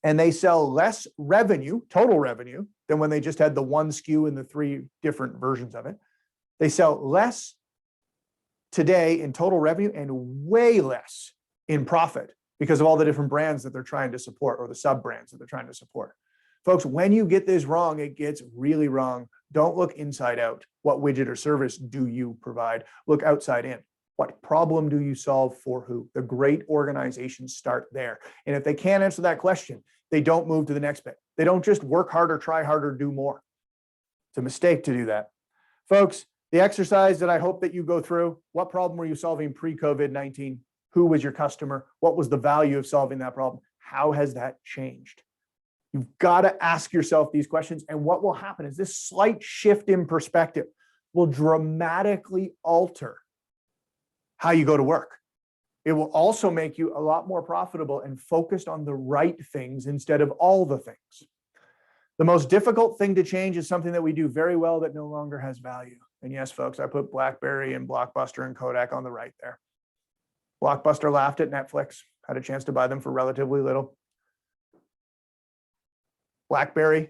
and they sell less revenue, total revenue, than when they just had the 1 SKU and the 3 different versions of it. They sell less today in total revenue and way less in profit because of all the different brands that they're trying to support, or the sub brands that they're trying to support. Folks, when you get this wrong, it gets really wrong. Don't look inside out. What widget or service do you provide? Look outside in. What problem do you solve for who? The great organizations start there. And if they can't answer that question, they don't move to the next bit. They don't just work harder, try harder, do more. It's a mistake to do that. Folks, the exercise that I hope that you go through: what problem were you solving pre-COVID-19? Who was your customer? What was the value of solving that problem? How has that changed? You've got to ask yourself these questions. And what will happen is this slight shift in perspective will dramatically alter how you go to work. It will also make you a lot more profitable and focused on the right things instead of all the things. The most difficult thing to change is something that we do very well that no longer has value. And yes, folks, I put BlackBerry and Blockbuster and Kodak on the right there. Blockbuster laughed at Netflix, had a chance to buy them for relatively little. BlackBerry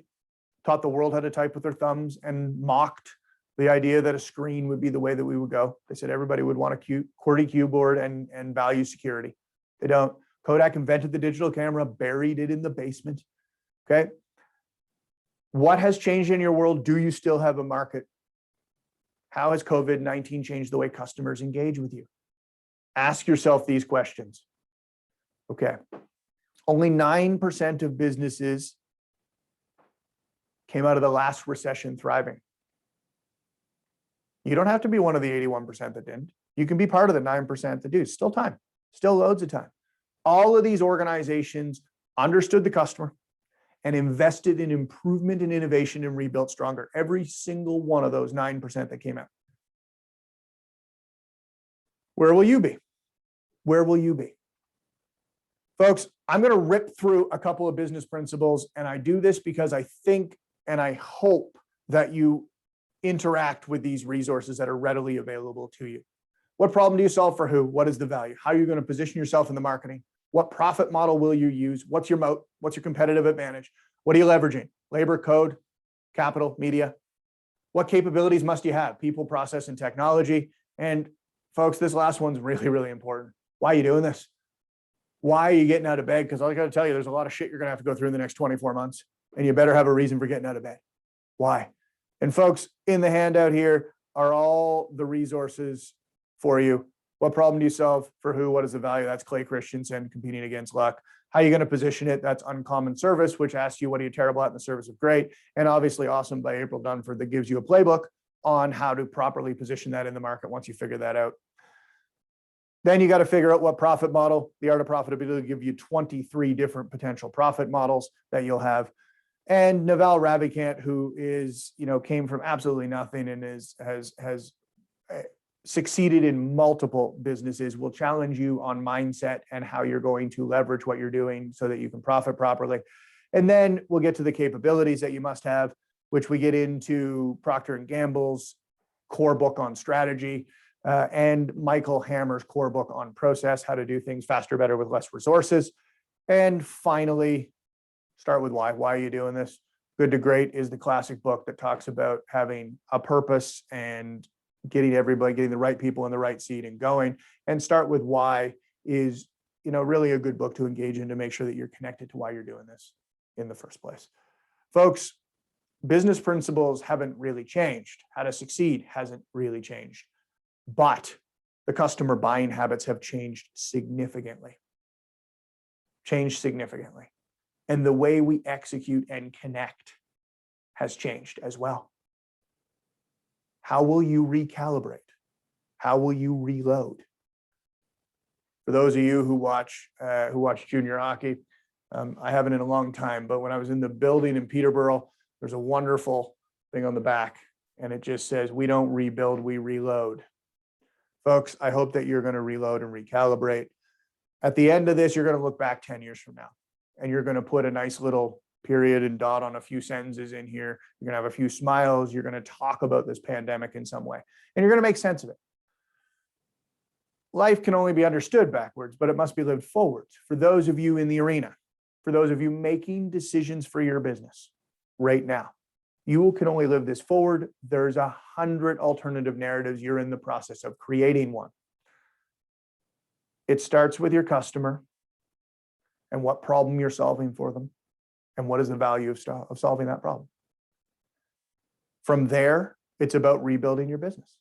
taught the world how to type with their thumbs and mocked the idea that a screen would be the way that we would go. They said everybody would want a QWERTY keyboard and value security. They don't. Kodak invented the digital camera, buried it in the basement. Okay. What has changed in your world? Do you still have a market? How has COVID-19 changed the way customers engage with you? Ask yourself these questions. Okay. Only 9% of businesses came out of the last recession thriving. You don't have to be one of the 81% that didn't. You can be part of the 9% that do. Still time, still loads of time. All of these organizations understood the customer and invested in improvement and innovation and rebuilt stronger. Every single one of those 9% that came out. Where will you be? Where will you be? Folks, I'm going to rip through a couple of business principles, and I do this because I think and I hope that you interact with these resources that are readily available to you. What problem do you solve for who? What is the value? How are you going to position yourself in the marketing? What profit model will you use? What's your moat? What's your competitive advantage? What are you leveraging? Labor, code, capital, media? What capabilities must you have? People, process, and technology. And folks, this last one's really, really important. Why are you doing this? Why are you getting out of bed? Because I got to tell you, there's a lot of shit you're going to have to go through in the next 24 months. And you better have a reason for getting out of bed. Why? And folks, in the handout here are all the resources for you. What problem do you solve for who? What is the value? That's Clay Christensen, Competing Against Luck. How are you going to position it? That's Uncommon Service, which asks you, what are you terrible at in the service of great? And obviously Awesome by April Dunford, that gives you a playbook on how to properly position that in the market once you figure that out. Then you got to figure out what profit model. The Art of Profitability will give you 23 different potential profit models that you'll have. And Naval Ravikant, who is, came from absolutely nothing and has succeeded in multiple businesses. We'll challenge you on mindset and how you're going to leverage what you're doing so that you can profit properly. And then we'll get to the capabilities that you must have, which we get into Procter & Gamble's core book on strategy, and Michael Hammer's core book on process, how to do things faster, better with less resources. And finally, start with why. Why are you doing this? Good to Great is the classic book that talks about having a purpose and getting the right people in the right seat and going. And Start with Why is, really a good book to engage in to make sure that you're connected to why you're doing this in the first place. Folks, business principles haven't really changed. How to succeed hasn't really changed, but the customer buying habits have changed significantly. And the way we execute and connect has changed as well. How will you recalibrate? How will you reload? For those of you who watch junior hockey, I haven't in a long time, but when I was in the building in Peterborough, there's a wonderful thing on the back, and it just says, "We don't rebuild, we reload." Folks, I hope that you're going to reload and recalibrate. At the end of this, you're going to look back 10 years from now, and you're going to put a nice little period and dot on a few sentences in here. You're going to have a few smiles. You're going to talk about this pandemic in some way, and you're going to make sense of it. Life can only be understood backwards, but it must be lived forwards. For those of you in the arena, for those of you making decisions for your business right now, you can only live this forward. There's 100 alternative narratives. You're in the process of creating one. It starts with your customer and what problem you're solving for them, and what is the value of solving that problem. From there, it's about rebuilding your business.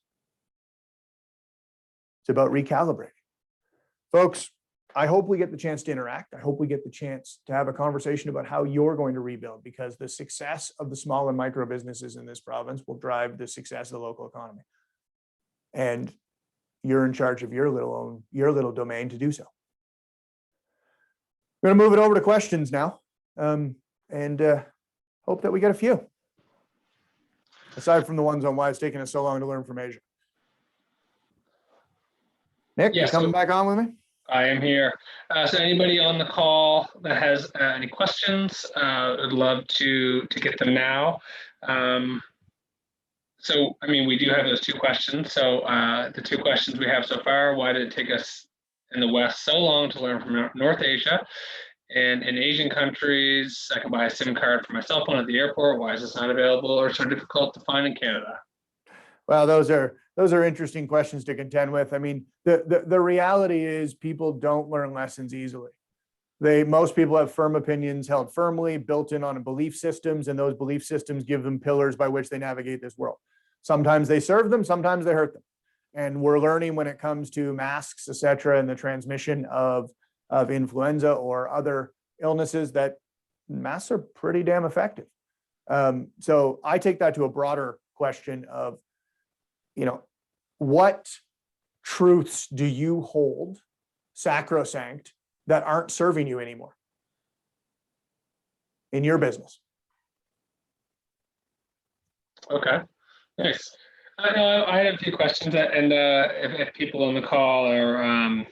It's about recalibrating. Folks, I hope we get the chance to interact. I hope we get the chance to have a conversation about how you're going to rebuild, because the success of the small and micro businesses in this province will drive the success of the local economy. And you're in charge of your little domain to do so. We're going to move it over to questions now, and hope that we get a few, aside from the ones on why it's taking us so long to learn from Asia. Nick, you coming back on with me? I am here. So anybody on the call that has any questions, I'd love to get them now. So, we do have those two questions. So the two questions we have so far: why did it take us in the West so long to learn from North Asia? And in Asian countries, I can buy a SIM card for my cell phone at the airport. Why is this not available or so difficult to find in Canada? Well, those are interesting questions to contend with. The reality is people don't learn lessons easily. Most people have firm opinions held firmly, built in on belief systems, and those belief systems give them pillars by which they navigate this world. Sometimes they serve them, sometimes they hurt them. And we're learning when it comes to masks, et cetera, and the transmission of influenza or other illnesses that masks are pretty damn effective. So I take that to a broader question of, what truths do you hold sacrosanct that aren't serving you anymore in your business? Okay, nice. I have a few questions, and if people on the call are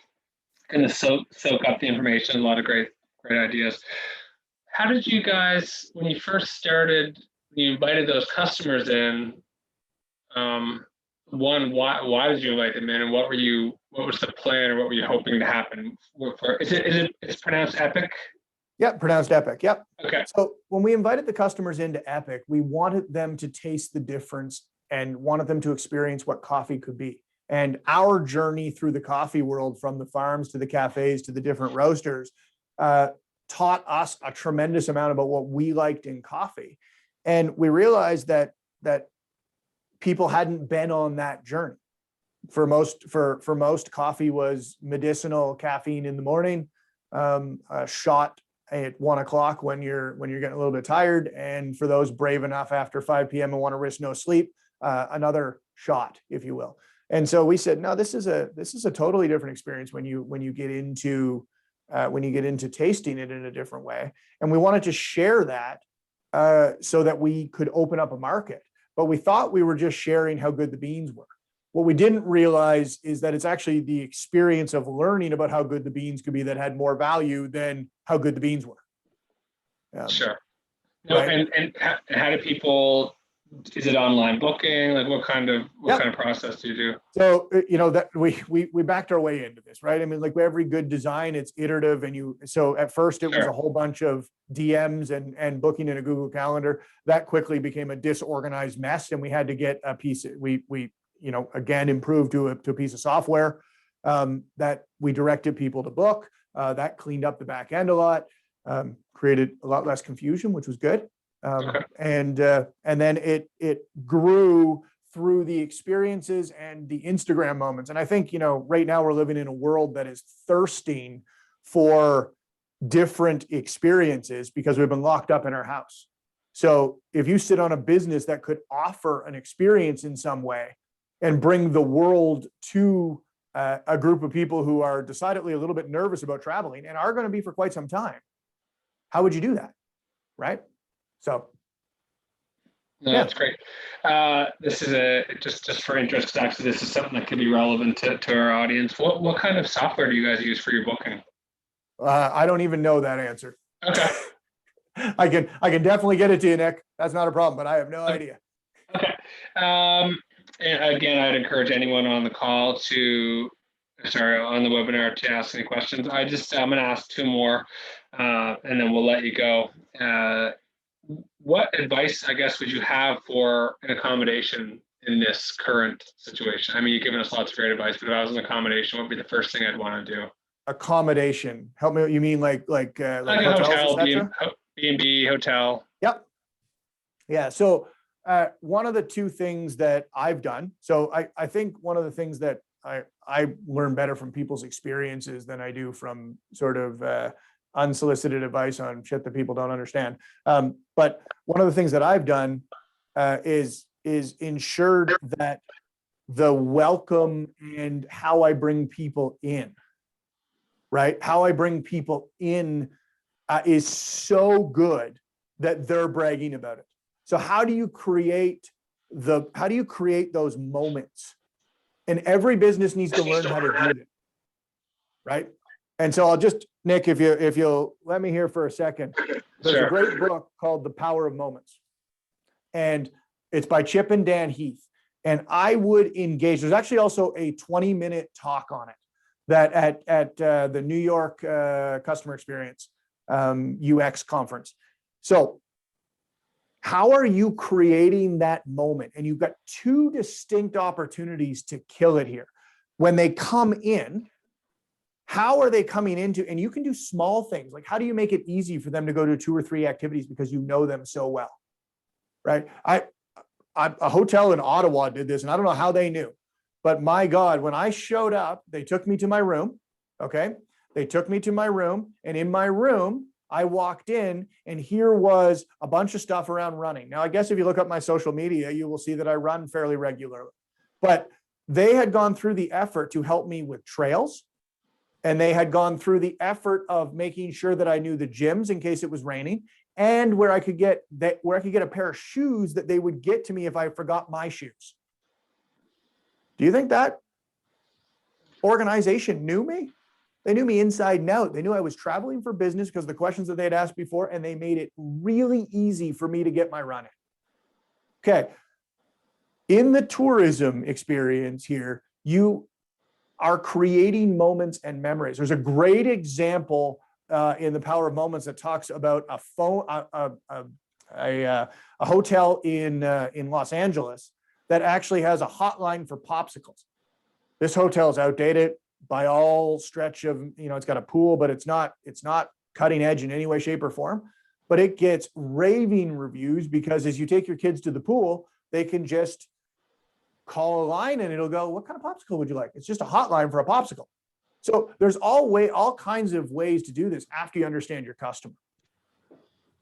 going to soak up the information, a lot of great ideas. How did you guys, when you first started, you invited those customers in? One, why did you invite them in, and what was the plan, or what were you hoping to happen? It's pronounced Epic? Yep, pronounced Epic. Yep. Okay. So when we invited the customers into Epic, we wanted them to taste the difference and wanted them to experience what coffee could be. And our journey through the coffee world, from the farms to the cafes to the different roasters, taught us a tremendous amount about what we liked in coffee. And we realized that people hadn't been on that journey. For most, coffee was medicinal caffeine in the morning, a shot at 1 o'clock when you're getting a little bit tired, and for those brave enough after 5 p.m. and want to risk no sleep, another shot, if you will. And so we said, no, this is a totally different experience when you get into tasting it in a different way. And we wanted to share that so that we could open up a market. But we thought we were just sharing how good the beans were. What we didn't realize is that it's actually the experience of learning about how good the beans could be that had more value than how good the beans were. Sure. No, Right? and how do people, is it online booking? Like what kind of process do you do? So, that we backed our way into this, right? I mean, like every good design, it's iterative. So at first it was a whole bunch of DMs and booking in a Google Calendar. That quickly became a disorganized mess. And we had to get a piece, we again, improved to a piece of software that we directed people to book. That cleaned up the back end a lot, created a lot less confusion, which was good. And then it grew through the experiences and the Instagram moments. And I think, right now we're living in a world that is thirsting for different experiences because we've been locked up in our house. So if you sit on a business that could offer an experience in some way and bring the world to a group of people who are decidedly a little bit nervous about traveling and are going to be for quite some time, how would you do that? Right? So. No, that's great. This is just for interest, actually, this is something that could be relevant to our audience. What kind of software do you guys use for your booking? I don't even know that answer. Okay. I can definitely get it to you, Nick. That's not a problem, but I have no idea. Okay. And again, I'd encourage anyone on the call on the webinar to ask any questions. I'm going to ask two more, and then we'll let you go. What advice, I guess, would you have for an accommodation in this current situation? I mean, you've given us lots of great advice, but if I was an accommodation, what would be the first thing I'd want to do? Accommodation. Help me. You mean like a hotel, B&B, hotel? Yep. Yeah. So one of the two things that I've done. So I think one of the things that I learn better from people's experiences than I do from sort of unsolicited advice on shit that people don't understand. But one of the things that I've done is ensured that the welcome and how I bring people in, right? How I bring people in is so good that they're bragging about it. So how do you create those moments? And every business needs to learn how to do it, right? And so Nick, if you'll let me hear for a second, there's a great book called The Power of Moments. And it's by Chip and Dan Heath. And I would engage, there's actually also a 20-minute talk on it that at the New York Customer Experience UX conference. So how are you creating that moment? And you've got two distinct opportunities to kill it here. When they come in, how are they coming into, and you can do small things, like how do you make it easy for them to go to 2 or 3 activities because you know them so well, right? A hotel in Ottawa did this, and I don't know how they knew, but my God, when I showed up, they took me to my room, okay? They took me to my room, and in my room, I walked in, and here was a bunch of stuff around running. Now, I guess if you look up my social media, you will see that I run fairly regularly, but they had gone through the effort to help me with trails. And they had gone through the effort of making sure that I knew the gyms in case it was raining, and where I could get a pair of shoes that they would get to me if I forgot my shoes. Do you think that organization knew me? They knew me inside and out. They knew I was traveling for business because of the questions that they'd asked before, and they made it really easy for me to get my run in. Okay. In the tourism experience here, you are creating moments and memories. There's a great example in The Power of Moments that talks about a hotel in Los Angeles that actually has a hotline for popsicles. This hotel is outdated by all stretch of, it's got a pool, but it's not cutting edge in any way, shape, or form. But it gets raving reviews because as you take your kids to the pool, they can just call a line and it'll go, what kind of popsicle would you like? It's just a hotline for a popsicle. So there's all kinds of ways to do this after you understand your customer.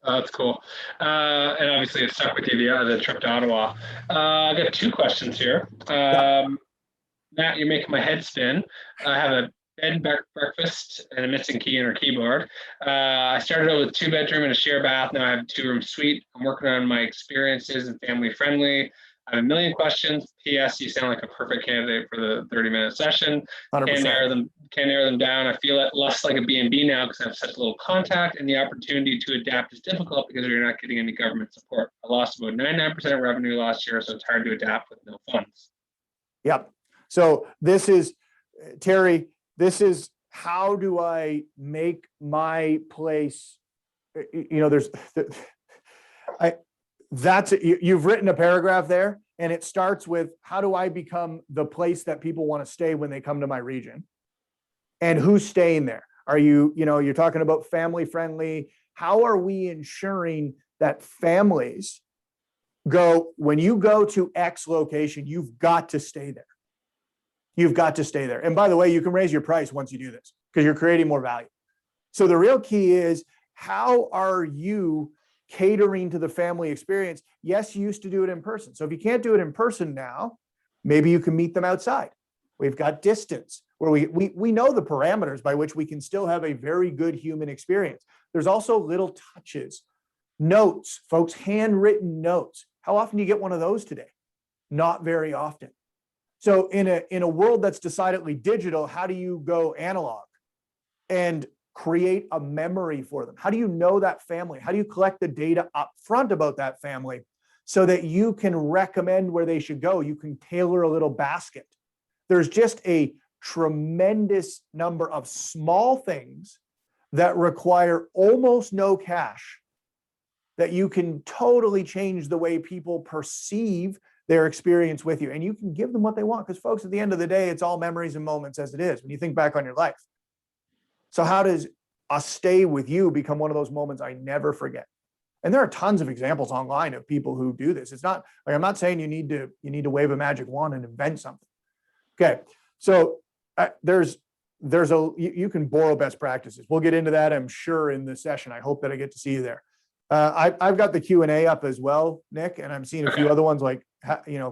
That's cool. And obviously it stuck with you the trip to Ottawa. I got 2 questions here. Matt, you're making my head spin. I have a bed and breakfast and a missing key in our keyboard. I started out with 2-bedroom and a share bath. Now I have a 2-room suite. I'm working on my experiences and family friendly. I have a million questions. P.S. You sound like a perfect candidate for the 30-minute session. 100%. Can narrow them down. I feel it less like a B&B now because I have such little contact, and the opportunity to adapt is difficult because you're not getting any government support. I lost about 99% of revenue last year, so it's hard to adapt with no funds. Yep. So this is, Terry, this is how do I make my place, you've written a paragraph there, and it starts with how do I become the place that people want to stay when they come to my region, and who's staying there? Are you're talking about family friendly. How are we ensuring that families when you go to X location, you've got to stay there. You've got to stay there. And by the way, you can raise your price once you do this because you're creating more value. So the real key is, how are you catering to the family experience? Yes, you used to do it in person. So if you can't do it in person now, maybe you can meet them outside. We've got distance where we know the parameters by which we can still have a very good human experience. There's also little touches, notes, folks, handwritten notes. How often do you get one of those today? Not very often. So in a world that's decidedly digital, how do you go analog and create a memory for them? How do you know that family? How do you collect the data up front about that family so that you can recommend where they should go? You can tailor a little basket. There's just a tremendous number of small things that require almost no cash that you can totally change the way people perceive their experience with you. And you can give them what they want, because folks, at the end of the day, it's all memories and moments as it is when you think back on your life. So how does a stay with you become one of those moments I never forget? And there are tons of examples online of people who do this. It's not like, I'm not saying you need to wave a magic wand and invent something. Okay, so you can borrow best practices. We'll get into that, I'm sure, in the session. I hope that I get to see you there. I've got the Q&A up as well, Nick, and I'm seeing a few other ones like,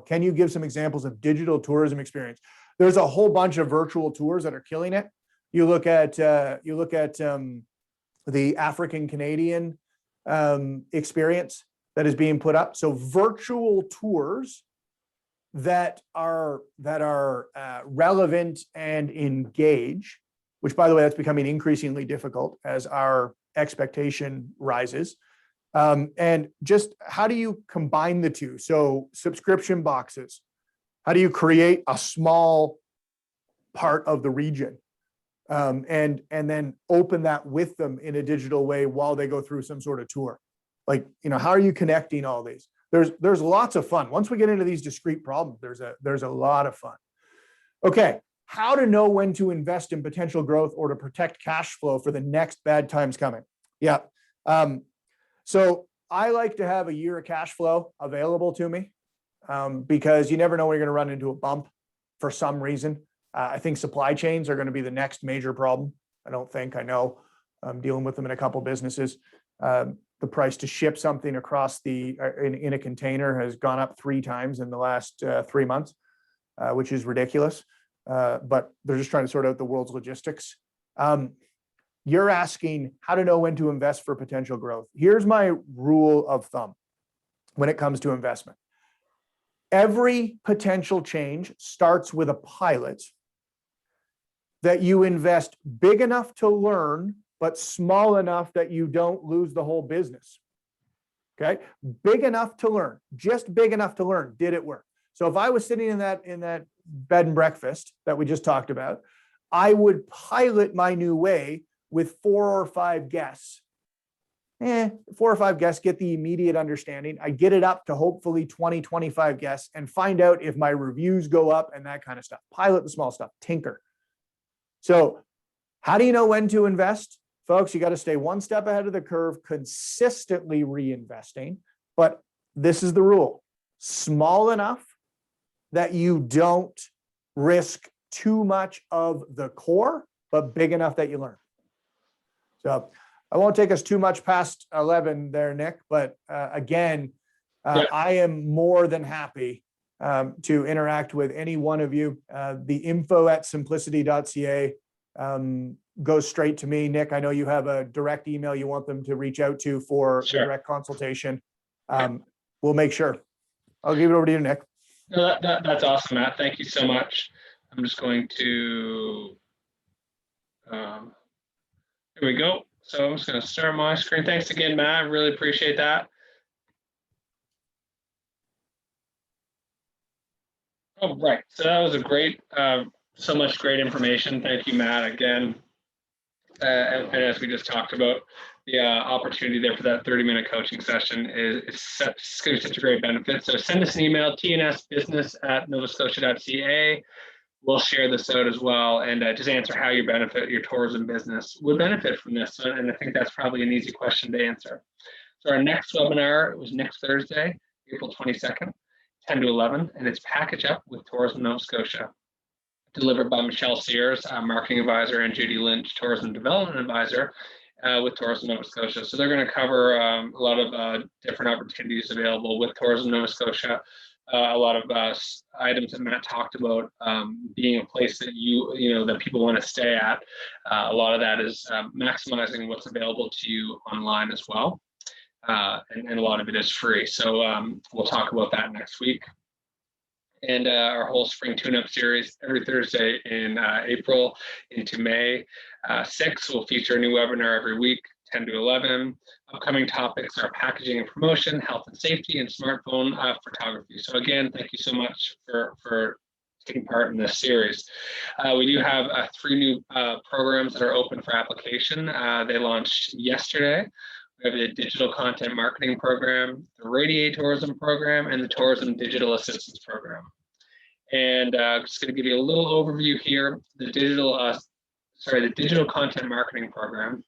can you give some examples of digital tourism experience? There's a whole bunch of virtual tours that are killing it. You look at the African Canadian experience that is being put up. So virtual tours that are relevant and engage, which, by the way, that's becoming increasingly difficult as our expectation rises. And just how do you combine the two? So subscription boxes, how do you create a small part of the region and then open that with them in a digital way while they go through some sort of tour? Like, how are you connecting all these? There's lots of fun. Once we get into these discrete problems, there's a lot of fun. Okay, how to know when to invest in potential growth or to protect cash flow for the next bad times coming. Yeah. So I like to have a year of cash flow available to me because you never know when you're going to run into a bump for some reason. I think supply chains are going to be the next major problem. I know. I'm dealing with them in a couple businesses. The price to ship something across in a container has gone up 3 times in the last 3 months, which is ridiculous. But they're just trying to sort out the world's logistics. You're asking how to know when to invest for potential growth. Here's my rule of thumb when it comes to investment. Every potential change starts with a pilot that you invest big enough to learn, but small enough that you don't lose the whole business. Okay, big enough to learn, just big enough to learn. Did it work? So if I was sitting in that bed and breakfast that we just talked about, I would pilot my new way with 4 or 5 guests. 4 or 5 guests, get the immediate understanding. I get it up to hopefully 20, 25 guests and find out if my reviews go up and that kind of stuff. Pilot the small stuff, tinker. So how do you know when to invest? Folks, you got to stay one step ahead of the curve, consistently reinvesting. But this is the rule: small enough that you don't risk too much of the core, but big enough that you learn. So I won't take us too much past 11 there, Nick, but again, I am more than happy to interact with any one of you. The info@symplicity.ca goes straight to me. Nick, I know you have a direct email you want them to reach out to for direct consultation. We'll make sure. I'll give it over to you, Nick. No, that's awesome, Matt. Thank you so much. I'm just going to, here we go. So I'm just going to start my screen. Thanks again, Matt. I really appreciate that. Oh, right. So that was a great, so much great information. Thank you, Matt, again. And as we just talked about, the opportunity there for that 30-minute coaching session is such a great benefit. So send us an email, tnsbusiness@novascotia.ca. We'll share this out as well and just answer how your tourism business would benefit from this. And I think that's probably an easy question to answer. So our next webinar was next Thursday, April 22nd, 10 to 11, and it's Package Up with Tourism Nova Scotia, delivered by Michelle Sears, Marketing Advisor, and Judy Lynch, Tourism Development Advisor with Tourism Nova Scotia. So they're going to cover a lot of different opportunities available with Tourism Nova Scotia. A lot of items that Matt talked about, being a place that that people want to stay at. A lot of that is maximizing what's available to you online as well, and a lot of it is free. So we'll talk about that next week. And our whole spring tune-up series every Thursday in April into May 6th will feature a new webinar every week, 10 to 11. Upcoming topics are packaging and promotion, health and safety, and smartphone photography. So again, thank you so much for taking part in this series. We do have 3 new programs that are open for application. They launched yesterday. We have the Digital Content Marketing Program, the Radiate Tourism Program, and the Tourism Digital Assistance Program. And I'm just going to give you a little overview here. The Digital Content Marketing Program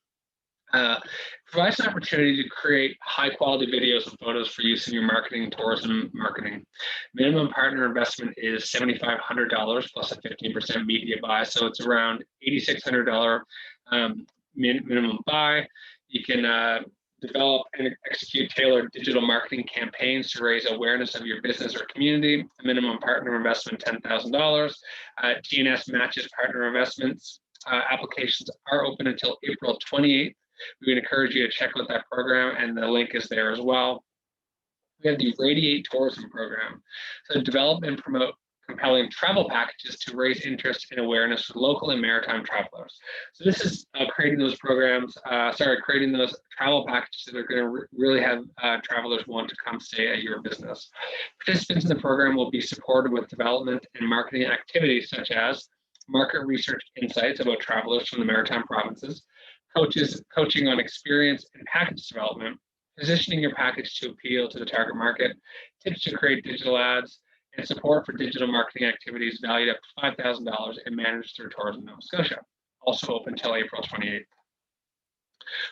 provides an opportunity to create high-quality videos and photos for use in your tourism marketing. Minimum partner investment is $7,500 plus a 15% media buy, so it's around $8,600 minimum buy. You can develop and execute tailored digital marketing campaigns to raise awareness of your business or community. A minimum partner investment, $10,000. TNS matches partner investments. Applications are open until April 28th. We would encourage you to check out that program, and the link is there as well. We have the Radiate Tourism Program. So develop and promote compelling travel packages to raise interest and awareness for local and maritime travelers. So this is creating those travel packages that are going to really have travelers want to come stay at your business. Participants in the program will be supported with development and marketing activities such as market research insights about travelers from the maritime provinces, coaching on experience and package development, positioning your package to appeal to the target market, tips to create digital ads, and support for digital marketing activities valued up to $5,000 and managed through Tourism Nova Scotia. Also open until April 28th.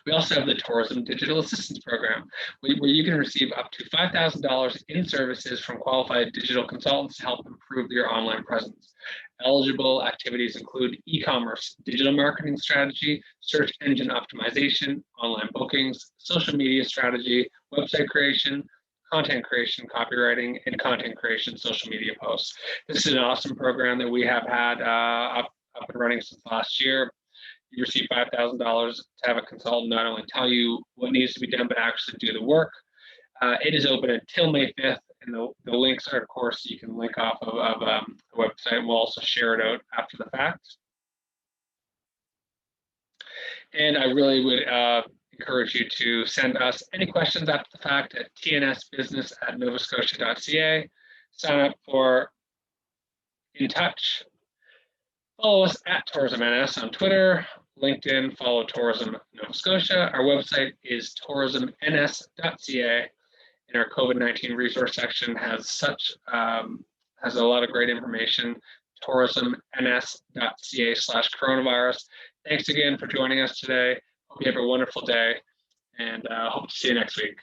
We also have the Tourism Digital Assistance Program, where you can receive up to $5,000 in services from qualified digital consultants to help improve your online presence. Eligible activities include e-commerce, digital marketing strategy, search engine optimization, online bookings, social media strategy, website creation, content creation, copywriting, and content creation, social media posts. This is an awesome program that we have had up and running since last year. You receive $5,000 to have a consultant not only tell you what needs to be done, but actually do the work. It is open until May 5th, and the links are, of course, you can link off of the website. We'll also share it out after the fact. And I really would encourage you to send us any questions after the fact at tnsbusiness@novascotia.ca. Sign up for In Touch. Follow us at Tourism NS on Twitter, LinkedIn, follow Tourism Nova Scotia. Our website is tourismns.ca, and our COVID-19 resource section has has a lot of great information, tourismns.ca/coronavirus. Thanks again for joining us today. Hope you have a wonderful day, and hope to see you next week.